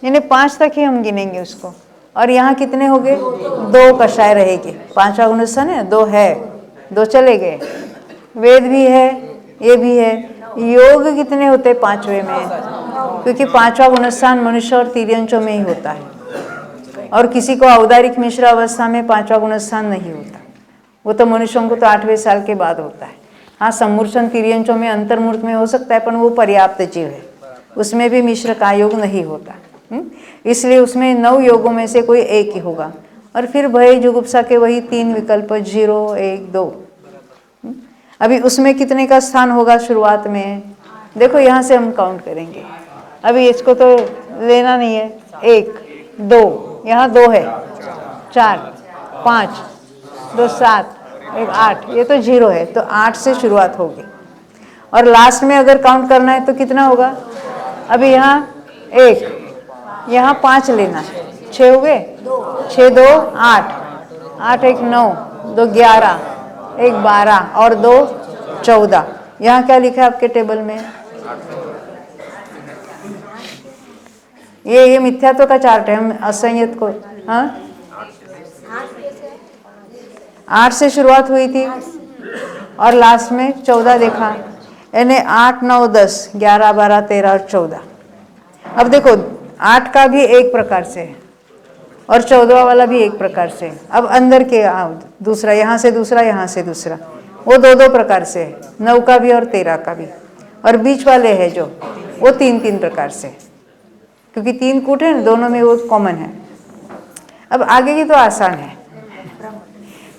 यानी 5 तक ही हम गिनेंगे उसको। और यहाँ कितने हो गए, 2 कषाय रहेगी। 5वां गुणस्थान है, 2 है, 2 चले गए। वेद भी है, ये भी है। योग कितने होते 5वें में, क्योंकि 5वां गुणस्थान मनुष्य और तिर्यंचों में ही होता है, और किसी को औदारिक मिश्र अवस्था में 5वां गुणस्थान नहीं होता। वो तो मनुष्यों को तो 8वें साल के बाद होता है। हाँ, सम्मूर्छन तिर्यंचों में अंतर्मूर्त में हो सकता है, पर वो पर्याप्त जीव है, उसमें भी मिश्र का योग नहीं होता। इसलिए उसमें 9 योगों में से कोई एक ही होगा। और फिर भय जुगुप्सा के वही 3 विकल्प 0 1 2। अभी उसमें कितने का स्थान होगा शुरुआत में, देखो यहाँ से हम काउंट करेंगे। अभी इसको तो लेना नहीं है, 1 2, यहाँ 2 है, 4 5 2 7 1 8, ये तो 0 है, तो 8 से शुरुआत होगी। और लास्ट में अगर काउंट करना है तो कितना होगा, अभी यहाँ 1, यहाँ 5 लेना है, 6 हो गए, 6 2 8 8 1 9 2 11 1 12 और 2 14। यहाँ क्या लिखा है आपके टेबल में, ये मिथ्यात्व का चार्ट है। हम असंयत को, हाँ 8 से शुरुआत हुई थी और लास्ट में 14 देखा, यानी 8 9 10 11 12 13 और 14। अब देखो 8 का भी एक प्रकार से है और 14वां वाला भी एक प्रकार से है। अब अंदर के दूसरा, यहाँ से दूसरा, यहाँ से दूसरा, वो 2 प्रकार से है, 9 का भी और 13 का भी। और बीच वाले है जो, वो 3 प्रकार से, क्योंकि 3 कूट है ना, दोनों में वो कॉमन है। अब आगे की तो आसान है,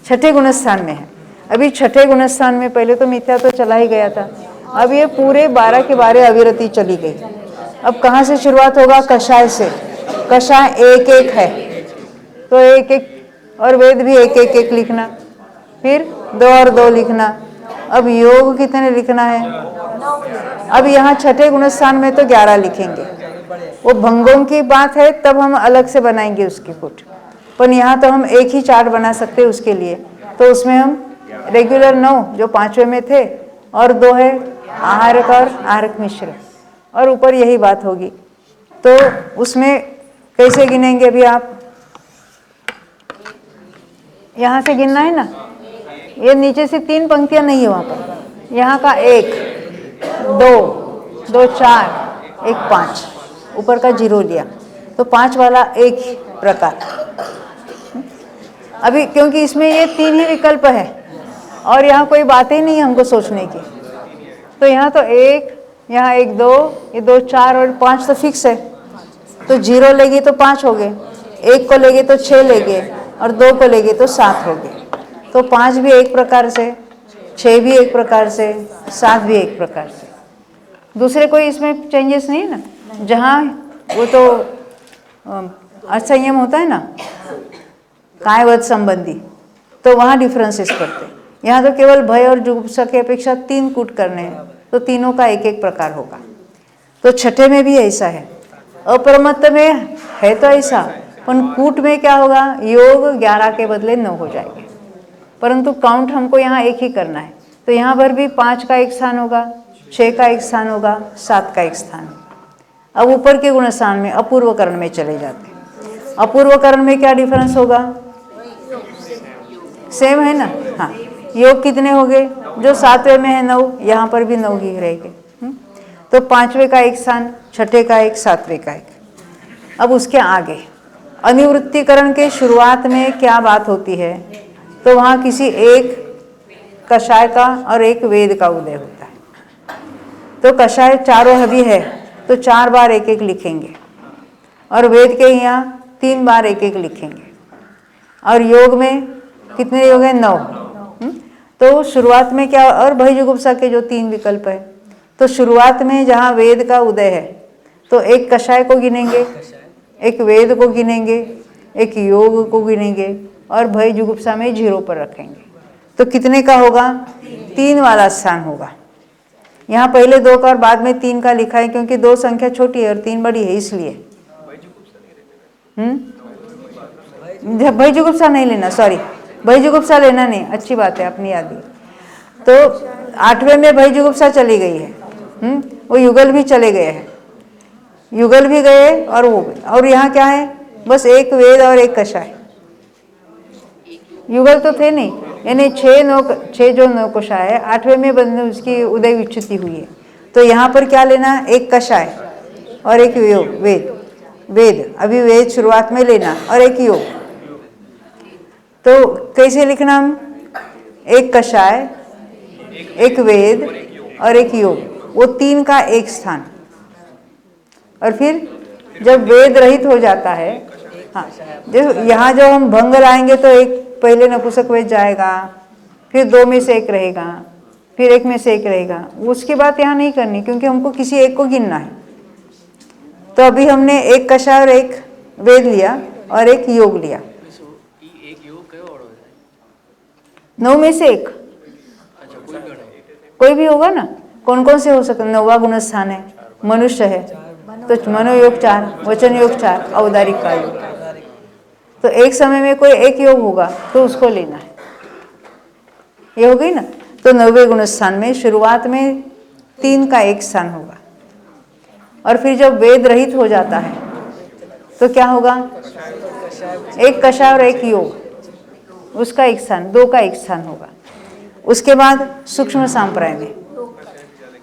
6ठे गुणस्थान में है। अभी 6ठे गुणस्थान में पहले तो मिथ्या तो चला ही गया था, अब ये पूरे 12 के 12 अविरति चली गई। अब कहाँ से शुरुआत होगा, कषाय से। कषाय 1 1 है, तो 1 1, और वेद भी 1 1 1 लिखना, फिर 2 और 2 लिखना। अब योग कितने लिखना है, अब यहाँ 6ठे गुणस्थान में तो 11 लिखेंगे। वो भंगों की बात है, तब हम अलग से बनाएंगे उसकी कुट, पर यहाँ तो हम एक ही चार्ट बना सकते हैं उसके लिए। तो उसमें हम रेगुलर 9 जो 5वें में थे, और 2 है आहारक और आहारक मिश्र, और ऊपर यही बात होगी। तो उसमें कैसे गिनेंगे, अभी आप यहाँ से गिनना है ना, ये नीचे से 3 पंक्तियाँ नहीं है वहाँ पर, यहाँ का 1 2 2 4 1 5, ऊपर का 0 लिया, तो 5 वाला एक प्रकार। अभी क्योंकि इसमें ये 3 ही विकल्प है, और यहाँ कोई बात ही नहीं है हमको सोचने की। तो यहाँ तो एक, यहाँ एक दो, ये दो चार और पाँच तो फिक्स है। तो 0 लेंगे तो 5 हो गए, 1 को लेंगे तो 6 लेंगे और 2 को लेंगे तो 7 हो गए। तो 5 भी एक प्रकार से, 6 भी एक प्रकार से, 7 भी एक प्रकार से। दूसरे कोई इसमें चेंजेस नहीं है ना। जहाँ वो तो असंयम होता है ना कायवध संबंधी, तो वहाँ डिफरेंसेस करते हैं। यहाँ तो केवल भय और जुगुप्सा की अपेक्षा 3 कूट करने हैं, तो तीनों का एक एक प्रकार होगा। तो छठे में भी ऐसा है। अपरमत्त में है तो ऐसा, पर कूट में क्या होगा, योग 11 के बदले 9 हो जाएंगे, परंतु काउंट हमको यहाँ एक ही करना है। तो यहाँ पर भी 5 का एक स्थान होगा, 6 का एक स्थान होगा, 7 का एक स्थान। अब ऊपर के गुणस्थान में अपूर्व करण में चले जाते हैं। अपूर्व करण में क्या डिफरेंस होगा, सेम है ना। हाँ, योग कितने हो गए, जो 7वें में है 9, यहाँ पर भी 9 ही रहेंगे। तो 5वें का एक स्थान, छठे का एक, 7वें का एक। अब उसके आगे अनिवृत्तिकरण के शुरुआत में क्या बात होती है, तो वहाँ किसी एक कषाय का और एक वेद का उदय होता है। तो कषाय चारों हवि है तो 4 बार एक एक लिखेंगे, और वेद के यहाँ 3 बार एक एक लिखेंगे, और योग में कितने योग है, 9। तो शुरुआत में क्या, और भय जुगुप्सा के जो 3 विकल्प है, तो शुरुआत में जहाँ वेद का उदय है तो एक कषाय को गिनेंगे, एक वेद को गिनेंगे, एक योग को गिनेंगे, और भय जुगुप्सा में 0 पर रखेंगे। तो कितने का होगा, 3 वाला स्थान होगा। यहाँ पहले 2 का और बाद में 3 का लिखा है, क्योंकि 2 संख्या छोटी है और 3 बड़ी है, इसलिए। भय जुगुप्सा नहीं लेना, सॉरी, भय जुगुप्सा लेना नहीं, अच्छी बात है, अपनी याद दी। तो 8वें में भय जुगुप्सा चली गई है, वो युगल भी चले गए हैं, युगल भी गए और वो भी। और यहाँ क्या है, बस एक वेद और एक कषाय। युगल तो थे नहीं, यानी 6 जो 9 कषाय है, 8वें में बंद उसकी उदय विच्युति हुई है। तो यहाँ पर क्या लेना, एक कषाय और एक वेद, अभी वेद शुरुआत में लेना, और एक योग। तो कैसे लिखना हम, एक कषाय, एक वेद और एक योग, वो 3 का एक स्थान। और फिर जब वेद रहित हो जाता है, हाँ, जो यहाँ जो हम भंग लाएंगे तो एक पहले नपुंसक वेद जाएगा, फिर 2 में से एक रहेगा, फिर 1 में से एक रहेगा। उसकी बात यहाँ नहीं करनी, क्योंकि हमको किसी एक को गिनना है। तो अभी हमने एक कषाय और एक वेद लिया और एक योग लिया, एक योग और 9 में से एक, कोई भी होगा ना। कौन कौन से हो सकते, 9वां गुण स्थान है, मनुष्य है, तो मनोयोग 4, वचन योग 4, औदारिक का योग। तो एक समय में कोई एक योग होगा तो उसको लेना है, ये हो गई ना। तो 9वें गुण स्थान में शुरुआत में 3 का एक स्थान होगा, और फिर जब वेद रहित हो जाता है तो क्या होगा, एक कषाय और एक योग, उसका एक स्थान, 2 का एक स्थान होगा। उसके बाद सूक्ष्म सांप्राय में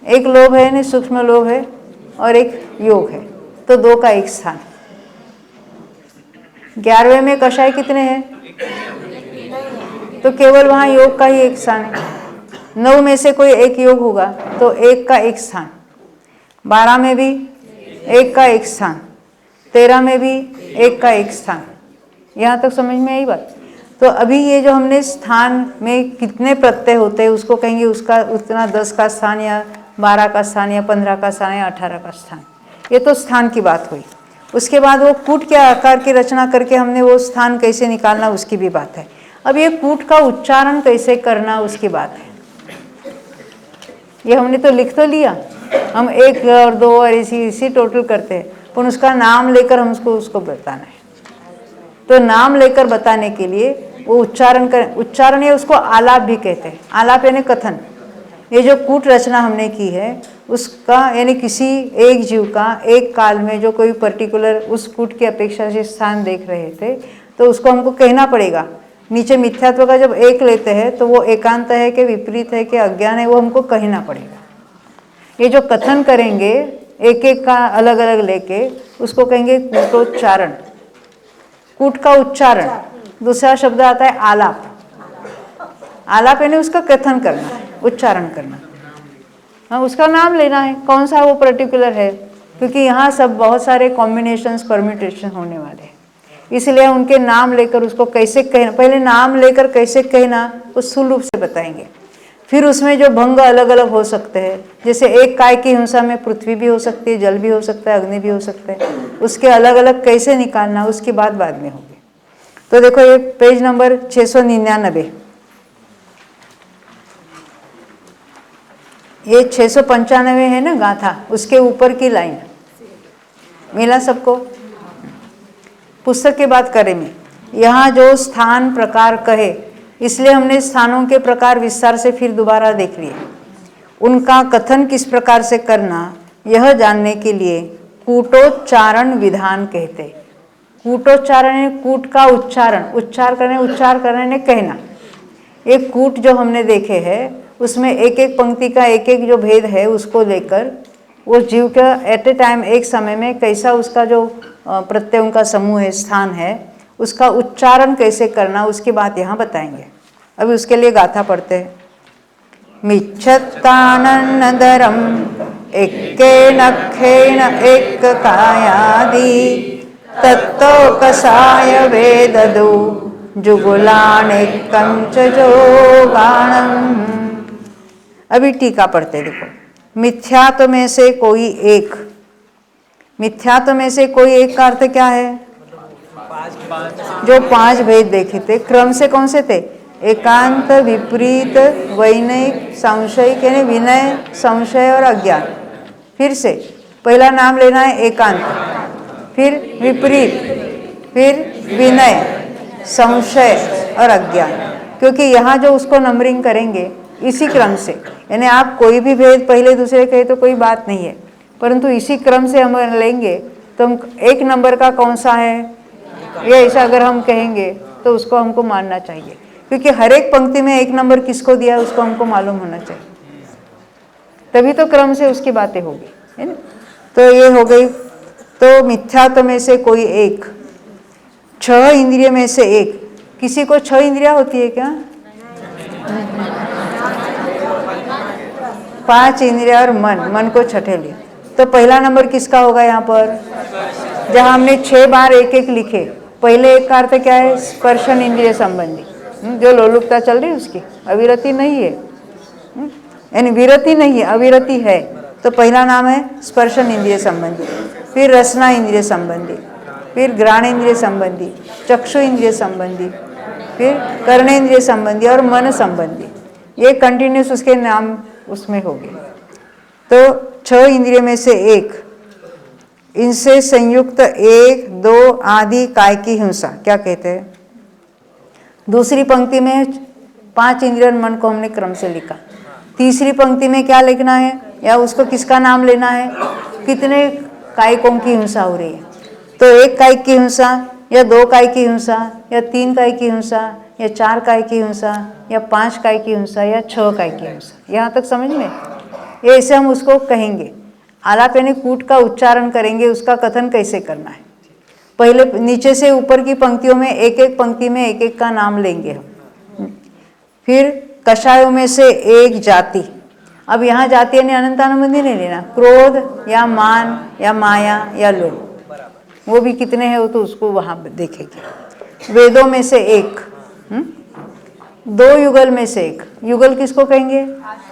एक लोभ है, नहीं सूक्ष्म लोभ है, और एक योग है, तो 2 का एक स्थान। 11वें में कषाय कितने हैं, तो केवल वहाँ योग का ही एक स्थान है। 9 में से कोई एक योग होगा तो 1 का एक स्थान। 12 में भी 1 का एक स्थान, 13 में भी 1 का एक स्थान। यहाँ तक समझ में आई बात। तो अभी ये जो हमने स्थान में कितने प्रत्यय होते हैं उसको कहेंगे उसका उतना 10 का स्थान या 12 का स्थान या 15 का स्थान या 18 का स्थान। ये तो स्थान की बात हुई। उसके बाद वो कूट के आकार की रचना करके हमने वो स्थान कैसे निकालना उसकी भी बात है। अब ये कूट का उच्चारण कैसे करना उसकी बात है। ये हमने तो लिख तो लिया, हम 1 और 2 और इसी टोटल करते हैं, पर उसका नाम लेकर हमको उसको बताना है। तो नाम लेकर बताने के लिए वो उच्चारण या उसको आलाप भी कहते हैं। आलाप यानी कथन। ये जो कूट रचना हमने की है उसका यानी किसी एक जीव का एक काल में जो कोई पर्टिकुलर उस कूट की अपेक्षा से स्थान देख रहे थे तो उसको हमको कहना पड़ेगा। नीचे मिथ्यात्व का जब एक लेते हैं तो वो एकांत है कि विपरीत है कि अज्ञान है, वो हमको कहना पड़ेगा। ये जो कथन करेंगे एक एक का अलग अलग लेके उसको कहेंगे कूटोच्चारण, कूट का उच्चारण। दूसरा शब्द आता है आलाप। आलाप यानी उसका कथन करना, उच्चारण करना। हाँ, उसका नाम लेना है, कौन सा वो पर्टिकुलर है, क्योंकि यहाँ सब बहुत सारे कॉम्बिनेशंस परम्यूटेशन होने वाले हैं, इसलिए उनके नाम लेकर उसको कैसे कहना, पहले नाम लेकर कैसे कहना वो स्थूल रूप से बताएंगे। फिर उसमें जो भंग अलग अलग हो सकते हैं, जैसे एक काय की हिंसा में पृथ्वी भी हो सकती है, जल भी हो सकता है, अग्नि भी हो सकता है, उसके अलग अलग कैसे निकालना उसकी बात बाद में होगी। तो देखो ये पेज नंबर 699, ये 695 है ना गाथा, उसके ऊपर की लाइन मिला सबको। पुस्तक की बात करें में यहाँ जो स्थान प्रकार कहे, इसलिए हमने स्थानों के प्रकार विस्तार से फिर दोबारा देख लिए। उनका कथन किस प्रकार से करना यह जानने के लिए कूटोच्चारण विधान कहते। कूटोच्चारण है कूट का उच्चारण, उच्चार करने ने कहना। एक कूट जो हमने देखे हैं उसमें एक एक पंक्ति का एक एक जो भेद है उसको लेकर वो जीव का एट ए टाइम एक समय में कैसा उसका जो प्रत्ययों का समूह है, स्थान है, उसका उच्चारण कैसे करना उसकी बात यहाँ बताएंगे। अभी उसके लिए गाथा पढ़ते हैं। मिच्छत्तानन्दरम् एक्केन अक्षेण एक कायादि तत्तोकसाय वेददु जुगुलानेकं च जोगाणम्। अभी टीका पढ़ते देखो। मिथ्यात्व में से कोई एक, मिथ्यात्व में से कोई एक का अर्थ क्या है? जो 5 भेद देखे थे क्रम से कौन से थे? एकांत, विपरीत, वैनयिक, संशयिक यानी विनय, संशय और अज्ञान। फिर से पहला नाम लेना है एकांत, फिर विपरीत, फिर विनय, संशय और अज्ञान, क्योंकि यहाँ जो उसको नंबरिंग करेंगे इसी क्रम से, यानी आप कोई भी भेद पहले दूसरे कहे तो कोई बात नहीं है, परंतु इसी क्रम से हम लेंगे तो हम एक नंबर का कौन सा है ये ऐसा अगर हम कहेंगे तो उसको हमको मानना चाहिए, क्योंकि हर एक पंक्ति में एक नंबर किसको दिया है उसको हमको मालूम होना चाहिए, तभी तो क्रम से उसकी बातें होगी, है ना। तो ये हो गई। तो मिथ्यात्व में से कोई एक, 6 इंद्रिय में से एक। किसी को 6 इंद्रियां होती है क्या? 5 इंद्रिया और मन को छठे लिए। तो पहला नंबर किसका होगा यहाँ पर? जहाँ हमने 6 बार एक एक लिखे, पहले एक का अर्थ क्या है? स्पर्शन इंद्रिय संबंधी, जो लोलुपता चल रही है उसकी, अविरति नहीं है, यानी विरति नहीं है, अविरति है। तो पहला नाम है स्पर्शन इंद्रिय संबंधी, फिर रसना इंद्रिय संबंधी, फिर घ्राण इंद्रिय संबंधी, चक्षु इंद्रिय संबंधी, फिर कर्णेंद्रिय संबंधी और मन संबंधी। ये कंटिन्यूस उसके नाम उसमें हो गए। तो 6 इंद्रिय में से एक, इनसे संयुक्त 1, 2 आदि काय की हिंसा क्या कहते हैं? दूसरी पंक्ति में 5 इंद्रिय मन को हमने क्रम से लिखा। तीसरी पंक्ति में क्या लिखना है या उसको किसका नाम लेना है? कितने कायकों की हिंसा हो रही है? तो 1 काय की हिंसा या 2 काय की हिंसा या 3 काय की हिंसा या 4 काय की हिंसा या 5 काय की हिंसा या 6 काय की हिंसा। यहाँ तक समझ में? ये ऐसे हम उसको कहेंगे। आलाप यानी कूट का उच्चारण करेंगे, उसका कथन कैसे करना है। पहले नीचे से ऊपर की पंक्तियों में एक एक पंक्ति में एक एक का नाम लेंगे हम। फिर कषायों में से एक जाति। अब यहाँ जाति यानी अनंतानुबंधी नहीं लेना, क्रोध या मान या माया या लोभ, वो भी कितने हैं वो तो उसको वहाँ देखेंगे। वेदों में से एक, 2 युगल में से एक। युगल किसको कहेंगे?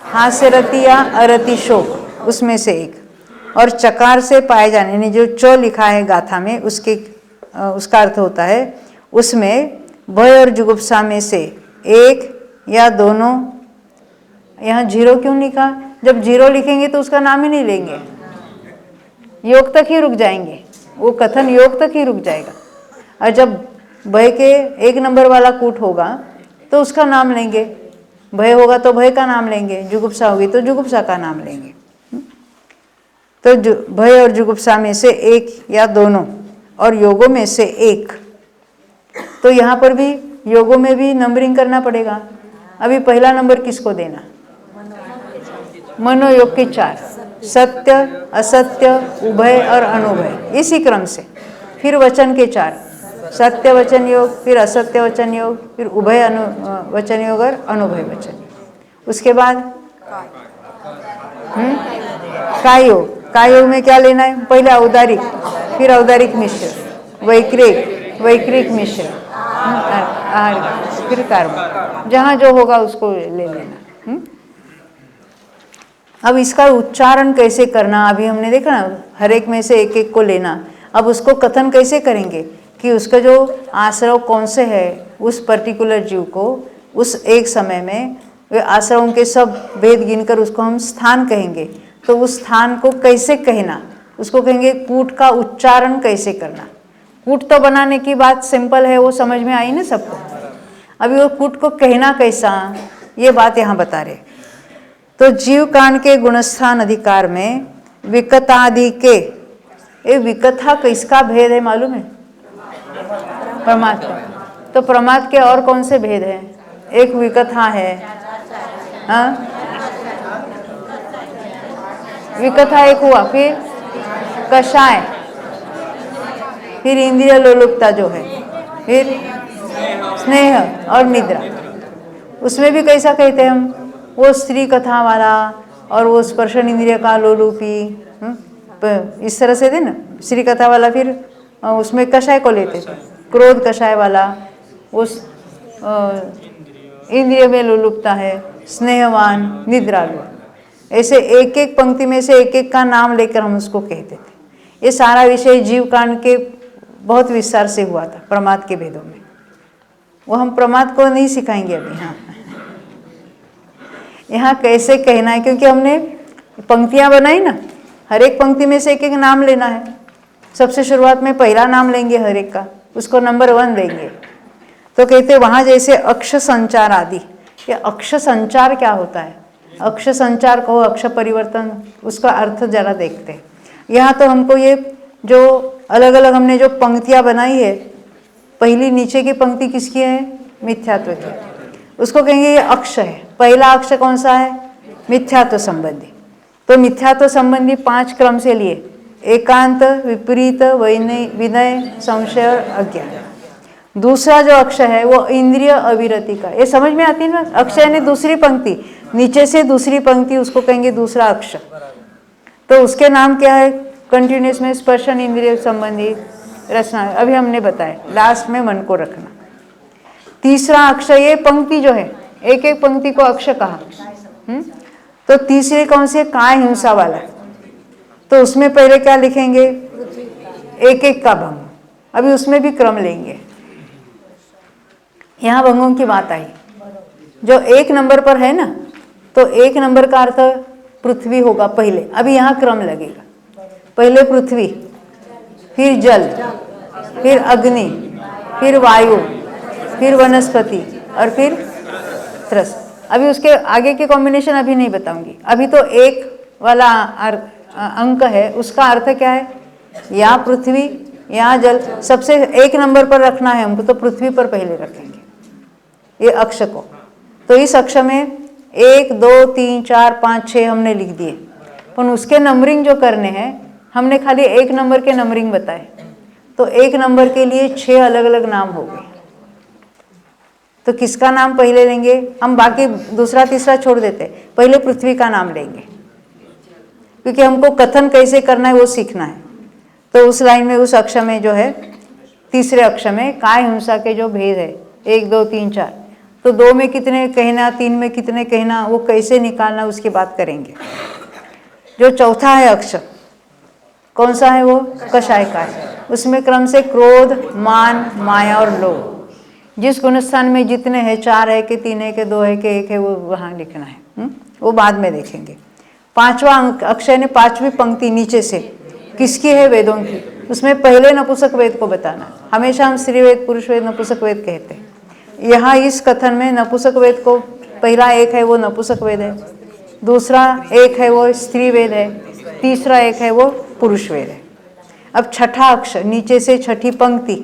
हास्य रति या अरति शोक, उसमें से एक। और चकार से पाए जाने यानी जो च लिखा है गाथा में उसके उसका अर्थ होता है उसमें भय और जुगुप्सा में से एक या दोनों। यहाँ 0 क्यों लिखा? जब 0 लिखेंगे तो उसका नाम ही नहीं लेंगे, योग तक ही रुक जाएंगे, वो कथन योग तक ही रुक जाएगा। और जब भय के 1 नंबर वाला कूट होगा तो उसका नाम लेंगे, भय होगा तो भय का नाम लेंगे, जुगुप्सा होगी तो जुगुप्सा का नाम लेंगे। तो भय और जुगुप्सा में से एक या दोनों और योगों में से एक। तो यहाँ पर भी योगों में भी नंबरिंग करना पड़ेगा। अभी पहला नंबर किसको देना? मनोयोग के 4, सत्य, असत्य, उभय और अनुभय, इसी क्रम से। फिर वचन के 4, सत्य वचन योग, फिर असत्य वचन योग, फिर उभय वचन योग और अनुभय वचन। उसके बाद काय योग। काय योग में क्या लेना है? पहले औदारिक, फिर औदारिक मिश्र, वैक्रिक, वैक्रिक मिश्र, फिर कर्म, जहाँ जो होगा उसको ले लेना। अब इसका उच्चारण कैसे करना, अभी हमने देखा ना, हर एक में से एक एक को लेना। अब उसको कथन कैसे करेंगे कि उसका जो आश्रव कौन से है उस पर्टिकुलर जीव को, उस एक समय में वे आश्रवों के सब भेद गिनकर उसको हम स्थान कहेंगे। तो उस स्थान को कैसे कहना, उसको कहेंगे कूट का उच्चारण कैसे करना। कूट तो बनाने की बात सिंपल है, वो समझ में आई ना सबको। अभी वो कूट को कहना कैसा, ये बात यहाँ बता रहे। तो जीव कांड के गुणस्थान अधिकार में विकतादि के, ये विकथा किसका भेद है मालूम है? प्रमाद का। तो प्रमाद के और कौन से भेद हैं? एक विकथा है, हाँ विकथा एक हुआ, फिर कषाय, फिर इंद्रिय लोलुपता जो है, फिर स्नेह और निद्रा। उसमें भी कैसा कहते हैं हम? वो स्त्री कथा वाला और वो स्पर्शन इंद्रिय का लोलुपी, इस तरह से थे ना स्त्री कथा वाला। फिर उसमें कषाय को लेते थे, क्रोध कषाय वाला, उस इंद्रिय में लोलुपता है, स्नेहवान, निद्रालु। ऐसे एक एक पंक्ति में से एक एक का नाम लेकर हम उसको कहते थे। ये सारा विषय जीव कांड के बहुत विस्तार से हुआ था प्रमाद के भेदों में। वो हम प्रमाद को नहीं सिखाएंगे अभी। हाँ, यहाँ कैसे कहना है, क्योंकि हमने पंक्तियाँ बनाई ना, हर एक पंक्ति में से एक एक नाम लेना है। सबसे शुरुआत में पहला नाम लेंगे हर एक का, उसको नंबर 1 देंगे। तो कहते वहाँ जैसे अक्ष संचार आदि, ये अक्ष संचार क्या होता है? अक्ष संचार कहो, अक्ष परिवर्तन, उसका अर्थ जरा देखते हैं। यहाँ तो हमको ये जो अलग अलग हमने जो पंक्तियाँ बनाई है, पहली नीचे की पंक्ति किसकी है? मिथ्यात्व की। उसको कहेंगे ये अक्ष है। पहला अक्ष कौन सा है? मिथ्यात्व संबंधी। तो मिथ्यात्व संबंधी 5 क्रम से लिए, एकांत, विपरीत, विनय, संशय और अज्ञान। दूसरा जो अक्ष है वो इंद्रिय अविरति का। ये समझ में आती है ना? अक्ष यानी दूसरी पंक्ति, नीचे से दूसरी पंक्ति, उसको कहेंगे दूसरा अक्ष। तो उसके नाम क्या है? कंटिन्यूस में स्पर्शन इंद्रिय संबंधी रचना, अभी हमने बताया। लास्ट में मन को रखना। तीसरा अक्ष, ये पंक्ति जो है, एक एक पंक्ति को अक्ष कहा। तो तीसरे कौन से? काय हिंसा वाला। तो उसमें पहले क्या लिखेंगे? एक एक का भंग। अभी उसमें भी क्रम लेंगे। यहाँ भंगों की बात आई। जो 1 नंबर पर है ना, तो 1 नंबर का अर्थ पृथ्वी होगा पहले। अभी यहाँ क्रम लगेगा, पहले पृथ्वी, फिर जल, फिर अग्नि, फिर वायु, फिर वनस्पति और फिर त्रस। अभी उसके आगे के कॉम्बिनेशन अभी नहीं बताऊंगी। अभी तो 1 वाला अंक है, उसका अर्थ क्या है? या पृथ्वी या जल, सबसे 1 नंबर पर रखना है हमको, तो पृथ्वी पर पहले रखेंगे ये अक्ष को। तो इस अक्ष में 1, 2, 3, 4, 5, 6 हमने लिख दिए, पर उसके नंबरिंग जो करने हैं हमने खाली 1 नंबर के नंबरिंग बताए। तो 1 नंबर के लिए 6 अलग अलग नाम हो गए। तो किसका नाम पहले लेंगे हम? बाकी दूसरा तीसरा छोड़ देते, पहले पृथ्वी का नाम लेंगे, क्योंकि हमको कथन कैसे करना है वो सीखना है। तो उस लाइन में, उस अक्ष में जो है, तीसरे अक्ष में काय हिंसा के जो भेद है 1, 2, 3, 4, तो 2 में कितने कहना, 3 में कितने कहना, वो कैसे निकालना उसकी बात करेंगे। जो चौथा है अक्ष, कौन सा है? वो कषाय का है। उसमें क्रम से क्रोध, मान, माया और लोभ, जिस गुणस्थान में जितने हैं, 4 है कि 3 है कि 2 है कि 1 है, वो वहाँ लिखना है। वो बाद में देखेंगे। 5वां अक्षय ने 5वीं पंक्ति नीचे से किसकी है? वेदों की। उसमें पहले नपुंसक वेद को बताना। हमेशा हम स्त्री वेद, पुरुष वेद, नपुंसक वेद कहते हैं। यहाँ इस कथन में नपुंसक वेद को पहला 1 है वो नपुंसक वेद है, दूसरा 1 है वो स्त्री वेद है, तीसरा 1 है वो पुरुष वेद है। अब छठा अक्ष नीचे से छठी पंक्ति,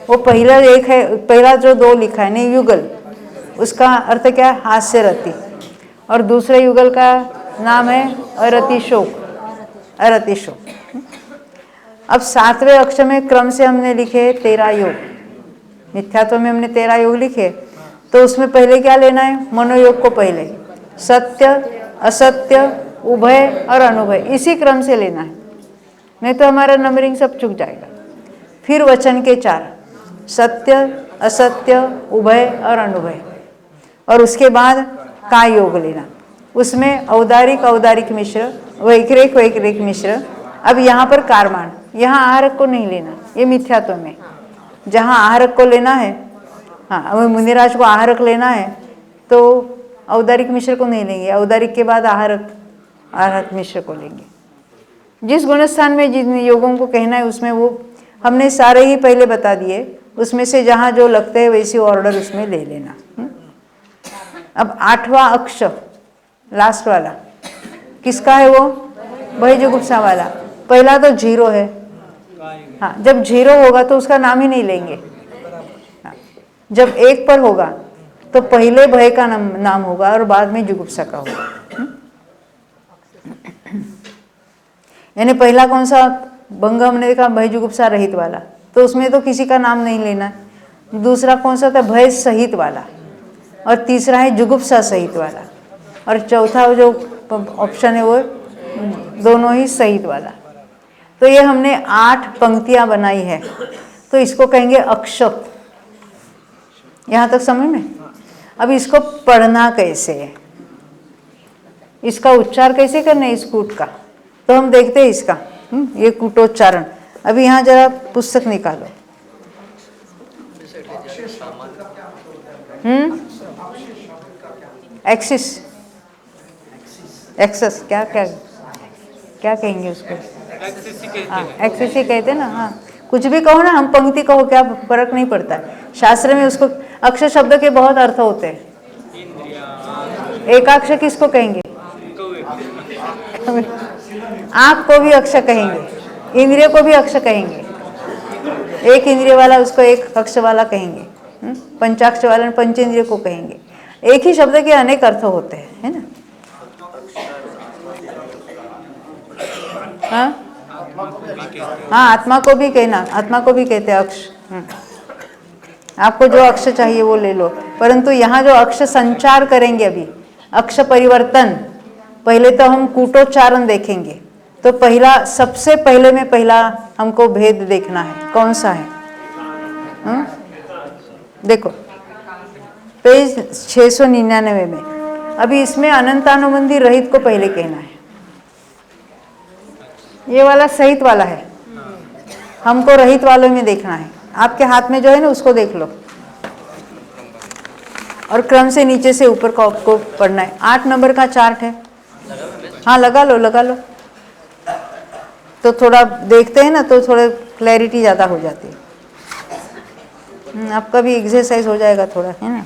वो पहला 1 है, पहला जो 2 लिखा है नहीं युगल, उसका अर्थ क्या है? हास्य रति। और दूसरे युगल का नाम है अरतिशोक, अरतिशोक। अब 7वें अक्षर में क्रम से हमने लिखे 13 योग, मिथ्यात्व में हमने 13 योग लिखे, तो उसमें पहले क्या लेना है? मनोयोग को पहले, सत्य, असत्य, उभय और अनुभय, इसी क्रम से लेना है, नहीं तो हमारा नंबरिंग सब चूक जाएगा। फिर वचन के 4, सत्य, असत्य, उभय और अनुभय, और उसके बाद का योग लेना, उसमें औदारिक औदारिक मिश्र, वैक्रिक वैक्रिक मिश्र। अब यहाँ पर कारमान, यहाँ आहारक को नहीं लेना, ये मिथ्यात्व में। जहाँ आहारक को लेना है, हाँ, अब मुनिराज को आहारक लेना है तो औदारिक मिश्र को नहीं लेंगे, औदारिक के बाद आहारक मिश्र को लेंगे। जिस गुणस्थान में जिन योगों को कहना है उसमें वो हमने सारे ही पहले बता दिए, उसमें से जहाँ जो लगते हैं वैसी ऑर्डर उसमें ले लेना। अब 8वां अक्ष लास्ट वाला किसका है? वो भयजुगुप्सा वाला। पहला तो 0 है, हाँ, जब 0 होगा तो उसका नाम ही नहीं लेंगे। हाँ, जब 1 पर होगा तो पहले भय का नाम होगा और बाद में जुगुप्सा का होगा। यानी पहला कौन सा भंग हमने देखा? भय जुगुप्सा रहित वाला, तो उसमें तो किसी का नाम नहीं लेना है। दूसरा कौन सा था? भय सहित वाला, और तीसरा है जुगुप्सा सहित वाला, और चौथा जो ऑप्शन है वो दोनों ही सहित वाला। तो ये हमने 8 पंक्तियां बनाई है, तो इसको कहेंगे अक्ष। यहाँ तक समझ में? अब इसको पढ़ना कैसे है, इसका उच्चार कैसे करना है इस कूट का, तो हम देखते हैं इसका ये कूटोच्चारण। अभी यहाँ जरा पुस्तक निकालो। एक्सिस, एक्सेस, क्या क्या क्या कहेंगे उसको? हाँ, एक्सेस ही कहते ना। हाँ, कुछ भी कहो ना, हम पंक्ति कहो, क्या फर्क नहीं पड़ता है। शास्त्र में उसको अक्षर शब्द के बहुत अर्थ होते हैं। एकाक्ष किसको कहेंगे? आँख को भी अक्ष कहेंगे, इंद्रिय को भी अक्ष कहेंगे। एक इंद्रिय वाला उसको एक अक्ष वाला कहेंगे, पंचाक्ष वाला पंचेंद्रिय को कहेंगे। एक ही शब्द के अनेक अर्थ होते हैं, है ना? हाँ, हाँ, आत्मा को भी कहना, आत्मा को भी कहते हैं अक्ष। आपको जो अक्ष चाहिए वो ले लो, परंतु यहाँ जो अक्ष संचार करेंगे, अभी अक्ष परिवर्तन, पहले तो हम कूटोच्चारण देखेंगे। तो पहला, सबसे पहले में पहला हमको भेद देखना है, कौन सा है? देखो पेज 699 में, अभी इसमें अनंतानुबंधी रहित को पहले कहना है। ये वाला सहित वाला है, हमको रहित वालों में देखना है। आपके हाथ में जो है ना उसको देख लो, और क्रम से नीचे से ऊपर का आपको पढ़ना है। 8 नंबर का चार्ट है, हाँ, लगा लो लगा लो, तो थोड़ा देखते हैं ना तो थोड़ा क्लैरिटी ज़्यादा हो जाती है। आपका भी एक्सरसाइज हो जाएगा थोड़ा, है ना?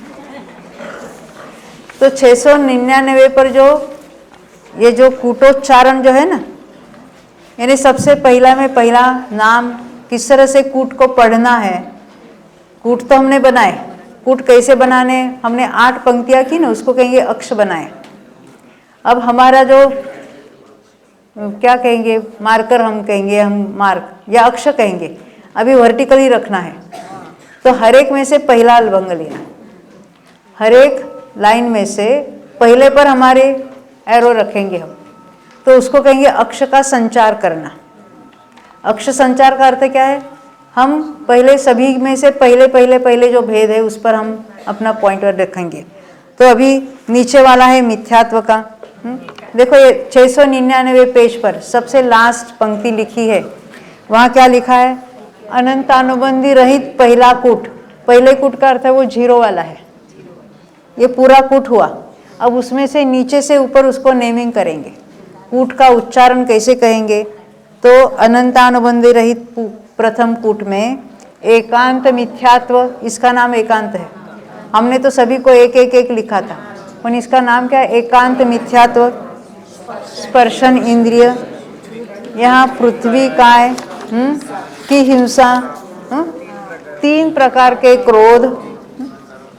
तो 699 पर जो ये जो कूटोच्चारण जो है ना, यानी सबसे पहला में पहला नाम किस तरह से कूट को पढ़ना है। कूट तो हमने बनाए, कूट कैसे बनाने, हमने 8 पंक्तियां की ना, उसको कहेंगे अक्ष बनाए। अब हमारा जो क्या कहेंगे, मार्कर हम कहेंगे, हम मार्क या अक्ष कहेंगे, अभी वर्टिकली रखना है। तो हर एक में से पहला भंग लेना, हर एक लाइन में से पहले पर हमारे एरो रखेंगे हम, तो उसको कहेंगे अक्ष का संचार करना। अक्ष संचार का अर्थ क्या है? हम पहले सभी में से पहले जो भेद है उस पर हम अपना पॉइंटर रखेंगे। तो अभी नीचे वाला है मिथ्यात्व का। देखो ये 699 पेज पर सबसे लास्ट पंक्ति लिखी है, वहाँ क्या लिखा है? अनंतानुबंधी रहित पहला कूट। पहले कूट का अर्थ है वो 0 वाला है, ये पूरा कूट हुआ। अब उसमें से नीचे से ऊपर उसको नेमिंग करेंगे, कूट का उच्चारण कैसे कहेंगे। तो अनंतानुबंधी रहित प्रथम कूट में एकांत मिथ्यात्व, इसका नाम एकांत है। हमने तो सभी को एक एक एक लिखा था, पर इसका नाम क्या है? एकांत मिथ्यात्व। स्पर्शन इंद्रिय, यहाँ पृथ्वी काय की हिंसा, 3 प्रकार के क्रोध,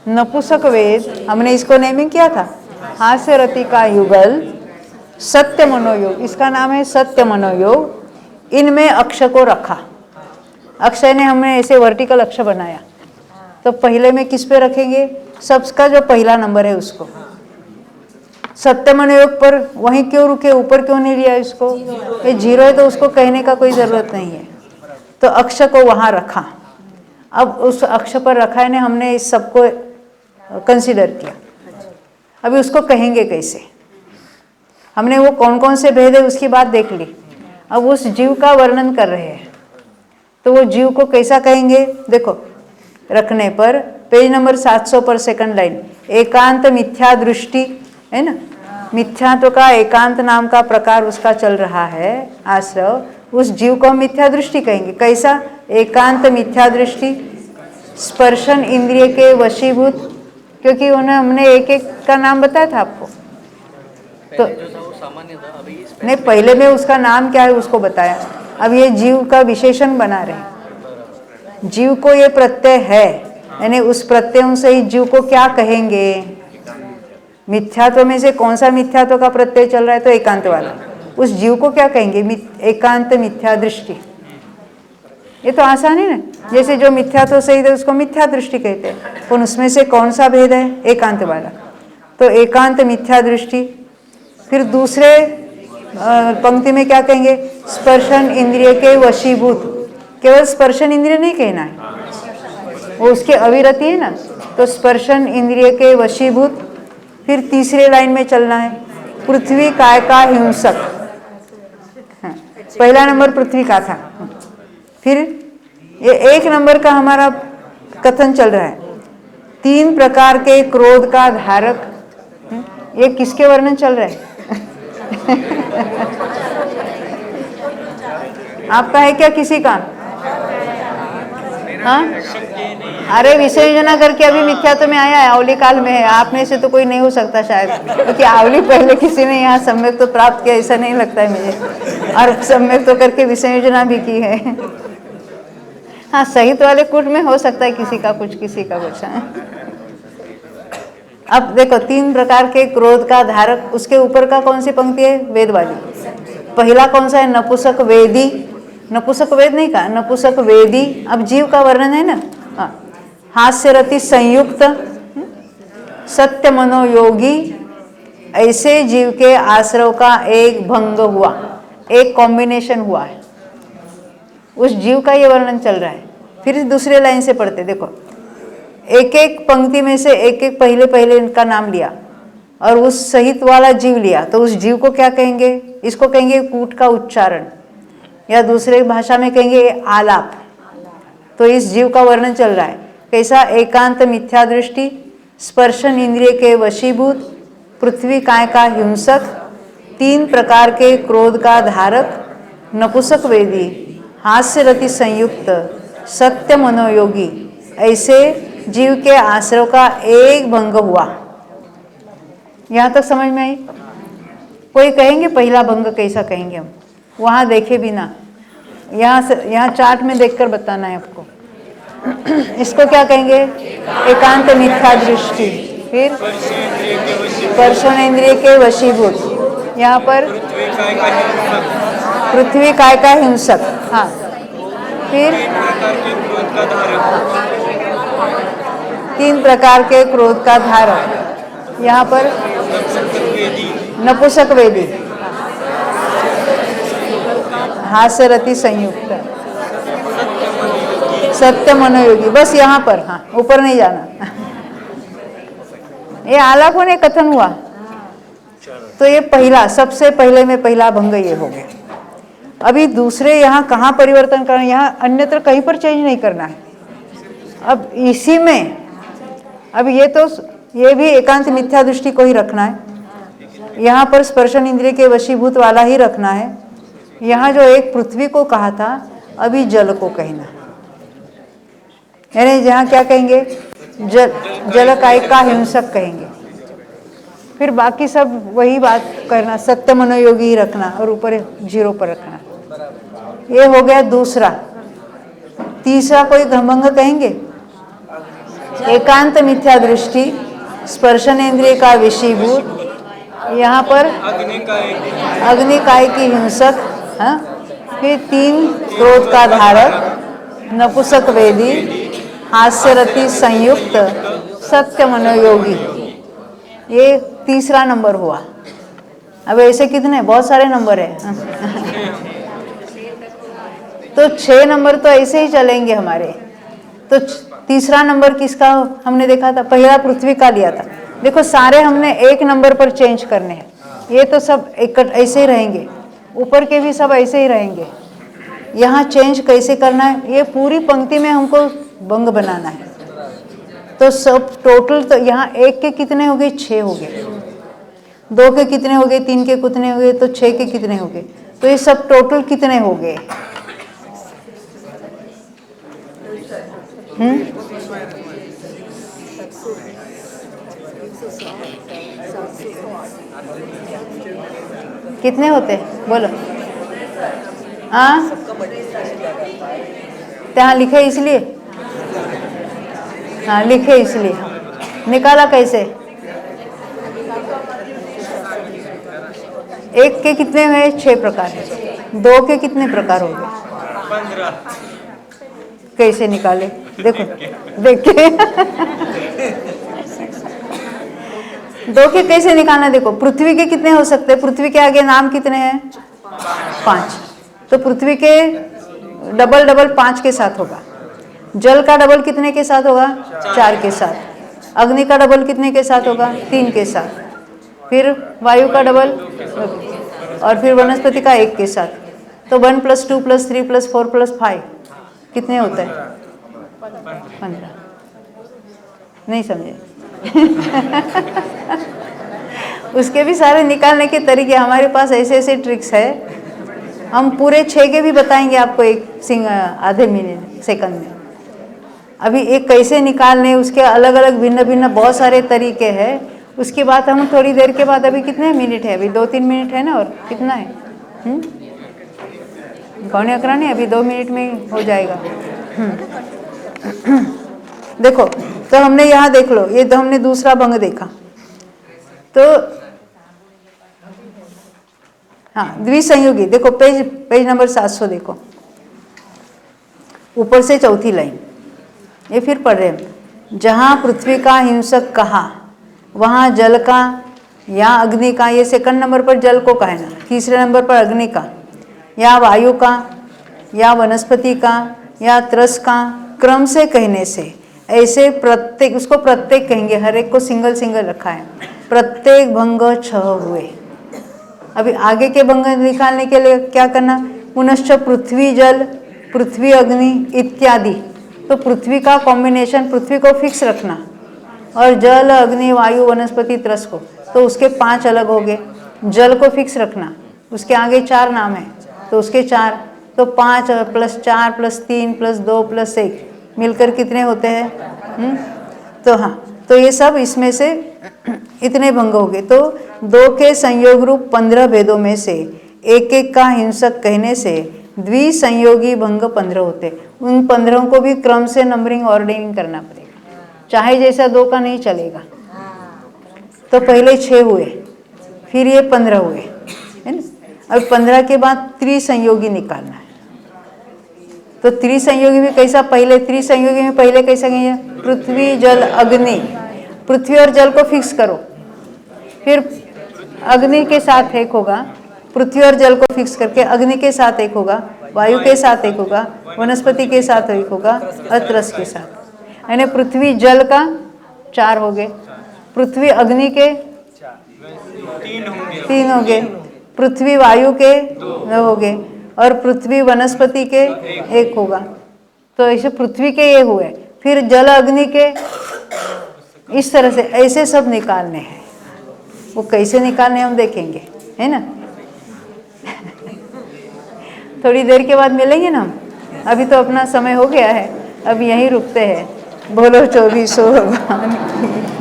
नपुंसक वेद, हमने इसको नेमिंग किया था। हास्य रति का युगल, सत्य मनोयोग, इसका नाम है सत्य मनोयोग। इनमें अक्ष को रखा। अक्षय ने हमने ऐसे वर्टिकल अक्ष बनाया, तो पहले में किस पे रखेंगे? सबका जो पहला नंबर है उसको। सप्तम योग पर वहीं क्यों रुके, ऊपर क्यों नहीं लिया इसको? ये 0 है तो उसको कहने का कोई ज़रूरत नहीं है, तो अक्ष को वहाँ रखा। अब उस अक्ष पर रखा है ने हमने इस सबको कंसीडर किया। अभी उसको कहेंगे कैसे? हमने वो कौन कौन से भेद है उसकी बात देख ली। अब उस जीव का वर्णन कर रहे हैं, तो वो जीव को कैसा कहेंगे? देखो, रखने पर पेज नंबर 700 पर सेकंड लाइन, एकांत मिथ्या दृष्टि है ना, मिथ्यात्व का एकांत नाम का प्रकार उसका चल रहा है आश्रव, उस जीव को हम मिथ्या दृष्टि कहेंगे। कैसा? एकांत मिथ्या दृष्टि, स्पर्शन इंद्रिय के वशीभूत, क्योंकि उन्हें हमने एक एक का नाम बताया था आपको। तो जो था वो सामान्य था, अभी इस नहीं, पहले में उसका नाम क्या है उसको बताया, अब ये जीव का विशेषण बना रहे। जीव को ये प्रत्यय है, यानी उस प्रत्ययों से ही जीव को क्या कहेंगे? मिथ्यात्व में से कौन सा मिथ्यात्व का प्रत्यय चल रहा है? तो एकांत वाला। उस जीव को क्या कहेंगे? एकांत मिथ्या दृष्टि। ये तो आसान है ना, जैसे जो मिथ्यात्व सहित है उसको मिथ्या दृष्टि कहते हैं, पर उसमें से कौन सा भेद है? एकांत वाला। तो एकांत मिथ्या दृष्टि। फिर दूसरे पंक्ति में क्या कहेंगे? स्पर्शन इंद्रिय के वशीभूत। केवल स्पर्शन इंद्रिय नहीं कहना है, वो उसके अविरति है ना, तो स्पर्शन इंद्रिय के वशीभूत। फिर तीसरे लाइन में चलना है, पृथ्वी काय का हिंसक। हाँ, पहला नंबर पृथ्वी का था। फिर ये 1 नंबर का हमारा कथन चल रहा है, 3 प्रकार के क्रोध का धारक। ये किसके वर्णन चल रहा है? आपका है क्या किसी का? हाँ, अरे विषय योजना करके अभी मिथ्यात्व में आया है, अवली काल में है। आप में से तो कोई नहीं हो सकता शायद, क्योंकि अवली पहले किसी ने यहाँ सम्यक तो प्राप्त किया ऐसा नहीं लगता है मुझे, और सम्यक तो करके विषय योजना भी की है। हाँ, सहित वाले कूट में हो सकता है किसी का कुछ, किसी का कुछ। अब देखो, 3 प्रकार के क्रोध का धारक, उसके ऊपर का कौन सी पंक्ति है? वेद वाली। पहला कौन सा है? नपुंसक वेदी। नपुंसक वेद नहीं कहा, नपुंसक वेदी। अब जीव का वर्णन है ना, हाँ, हास्य रति संयुक्त, सत्य मनोयोगी, ऐसे जीव के आश्रव का एक भंग हुआ, एक कॉम्बिनेशन हुआ है, उस जीव का ये वर्णन चल रहा है। फिर दूसरे लाइन से पढ़ते, देखो, एक एक पंक्ति में से एक एक पहले इनका नाम लिया और उस सहित वाला जीव लिया, तो उस जीव को क्या कहेंगे? इसको कहेंगे कूट का उच्चारण, या दूसरे भाषा में कहेंगे आलाप। तो इस जीव का वर्णन चल रहा है कैसा? एकांत मिथ्या दृष्टि, स्पर्शन इंद्रिय के वशीभूत, पृथ्वी काय का हिंसक, 3 प्रकार के क्रोध का धारक, नपुंसक वेदी, हास्य रति संयुक्त, सत्य मनोयोगी, ऐसे जीव के आश्रव का एक भंग हुआ। यहाँ तक समझ में आई? कोई कहेंगे पहला भंग कैसा कहेंगे हम? वहाँ देखे बिना, यहाँ चार्ट में देखकर बताना है आपको। इसको क्या कहेंगे? एकांत मिथ्या दृष्टि। फिर स्पर्शन इंद्रिय के वशीभूत, यहाँ पर पृथ्वी काय का हिंसक। हाँ, फिर 3 प्रकार के क्रोध का धारक, यहाँ पर नपुंसक वेदी, हास्य रति संयुक्त, सत्य मनोयोगी। बस यहाँ पर, हाँ, ऊपर नहीं जाना। ये आलाप होने कथन हुआ, तो ये पहला, सबसे पहले में पहला भंग ये हो गया। अभी दूसरे यहाँ कहाँ परिवर्तन करना? यहाँ अन्यत्र कहीं पर चेंज नहीं करना है। अब इसी में, अब ये भी एकांत मिथ्या दृष्टि को ही रखना है, यहाँ पर स्पर्शन इंद्रिय के वशीभूत वाला ही रखना है। यहाँ जो एक पृथ्वी को कहा था, अभी जल को कहना, यानी जहाँ क्या कहेंगे? जल काय का हिंसक कहेंगे। फिर बाकी सब वही बात करना, सत्य मनोयोगी ही रखना और ऊपर 0 पर रखना। ये हो गया दूसरा। तीसरा कोई भंग कहेंगे? एकांत मिथ्या दृष्टि, स्पर्शन इंद्रिय का विषीभूत, यहाँ पर अग्नि काय की हिंसक, हाँ, फिर 3 क्रोध का धारक, नपुंसक वेदी, हास्यरति संयुक्त, सत्य मनोयोगी। ये तीसरा नंबर हुआ। अब ऐसे कितने, बहुत सारे नंबर है। तो 6 नंबर तो ऐसे ही चलेंगे हमारे। तो तीसरा नंबर किसका हमने देखा था? पहला पृथ्वी का लिया था। देखो सारे हमने एक नंबर पर चेंज करने हैं। ये तो सब एक ऐसे ही रहेंगे, ऊपर के भी सब ऐसे ही रहेंगे। यहाँ चेंज कैसे करना है, ये पूरी पंक्ति में हमको भंग बनाना है। तो सब टोटल तो यहाँ 1 के कितने हो गए? 6 हो गए। 2 के कितने हो गए? 3 के कितने हो गए? तो 6 के कितने हो गए? तो ये सब टोटल कितने हो गए? कितने होते बोलो? हाँ, यहाँ लिखे इसलिए, हाँ लिखे इसलिए। निकाला कैसे? 1 के कितने हुए? 6 प्रकार है। 2 के कितने प्रकार हो गए? 15। कैसे निकाले? देखो देख के 2 के कैसे निकालना? देखो पृथ्वी के कितने हो सकते हैं? पृथ्वी के आगे नाम कितने हैं? 5। तो पृथ्वी के डबल डबल 5 के साथ होगा। जल का डबल कितने के साथ होगा? 4 के साथ। अग्नि का डबल कितने के साथ होगा? 3 के साथ। फिर वायु का डबल, और फिर वनस्पति का 1 के साथ। तो 1 + 2 + 3 + 4 + 5 कितने होता है? 15। नहीं समझे? उसके भी सारे निकालने के तरीके हमारे पास, ऐसे ऐसे ट्रिक्स है। हम पूरे 6 के भी बताएंगे आपको आधे मिनट सेकंड में। अभी एक कैसे निकालने, उसके अलग अलग भिन्न भिन्न बहुत सारे तरीके हैं। उसके बाद हम थोड़ी देर के बाद, अभी कितने मिनट है? अभी 2-3 मिनट है ना, और कितना है? 11:15 नहीं, अभी 2 मिनट में हो जाएगा। देखो तो हमने यहाँ देख लो, ये तो हमने दूसरा भंग देखा। तो हाँ, द्विसंयोगी देखो, पेज नंबर 700 देखो, ऊपर से चौथी लाइन, ये फिर पढ़ रहे हैं। जहाँ पृथ्वी का हिंसक कहा, वहाँ जल का या अग्नि का, ये सेकंड नंबर पर जल को कहना, तीसरे नंबर पर अग्नि का या वायु का या वनस्पति का या त्रस का क्रम से कहने से, ऐसे प्रत्येक, उसको प्रत्येक कहेंगे, हर एक को सिंगल सिंगल रखा है। प्रत्येक भंग 6 हुए। अभी आगे के भंग निकालने के लिए क्या करना? पुनश्च पृथ्वी जल, पृथ्वी अग्नि इत्यादि। तो पृथ्वी का कॉम्बिनेशन, पृथ्वी को फिक्स रखना, और जल अग्नि वायु वनस्पति त्रस को, तो उसके 5 अलग हो गए। जल को फिक्स रखना, उसके आगे 4 नाम है, तो उसके 4, तो 5 + 4 + 3 + 2 + 1 मिलकर कितने होते हैं? तो हाँ, तो ये सब इसमें से इतने भंग हो गए। तो 2 के संयोग रूप 15 भेदों में से एक एक का हिंसक कहने से द्विसंयोगी भंग 15 होते। उन 15 को भी क्रम से नंबरिंग ऑर्डरिंग करना पड़ेगा, चाहे जैसा 2 का नहीं चलेगा। तो पहले 6 हुए, फिर ये 15 हुए, है ना। अब 15 के बाद त्रिसंयोगी निकालना है। तो त्रिसंयोगी में कैसा? पहले त्रिसंयोगी में पहले कैसा कहेंगे? पृथ्वी जल अग्नि, पृथ्वी और जल को फिक्स करो, फिर अग्नि के साथ एक होगा, पृथ्वी और जल को फिक्स करके अग्नि के साथ एक होगा, वायु के साथ एक होगा, वनस्पति के साथ एक होगा, अत्रस के साथ। यानी पृथ्वी जल का 4 हो गए, पृथ्वी अग्नि के 3 हो गए, पृथ्वी वायु के 2 हो गए, और पृथ्वी वनस्पति के 1 होगा। तो ऐसे पृथ्वी के ये हुए, फिर जल अग्नि के, इस तरह से ऐसे सब निकालने हैं। वो कैसे निकालने हम देखेंगे, है ना। थोड़ी देर के बाद मिलेंगे ना हम। अभी तो अपना समय हो गया है, अब यहीं रुकते हैं। बोलो 24 भगवान की।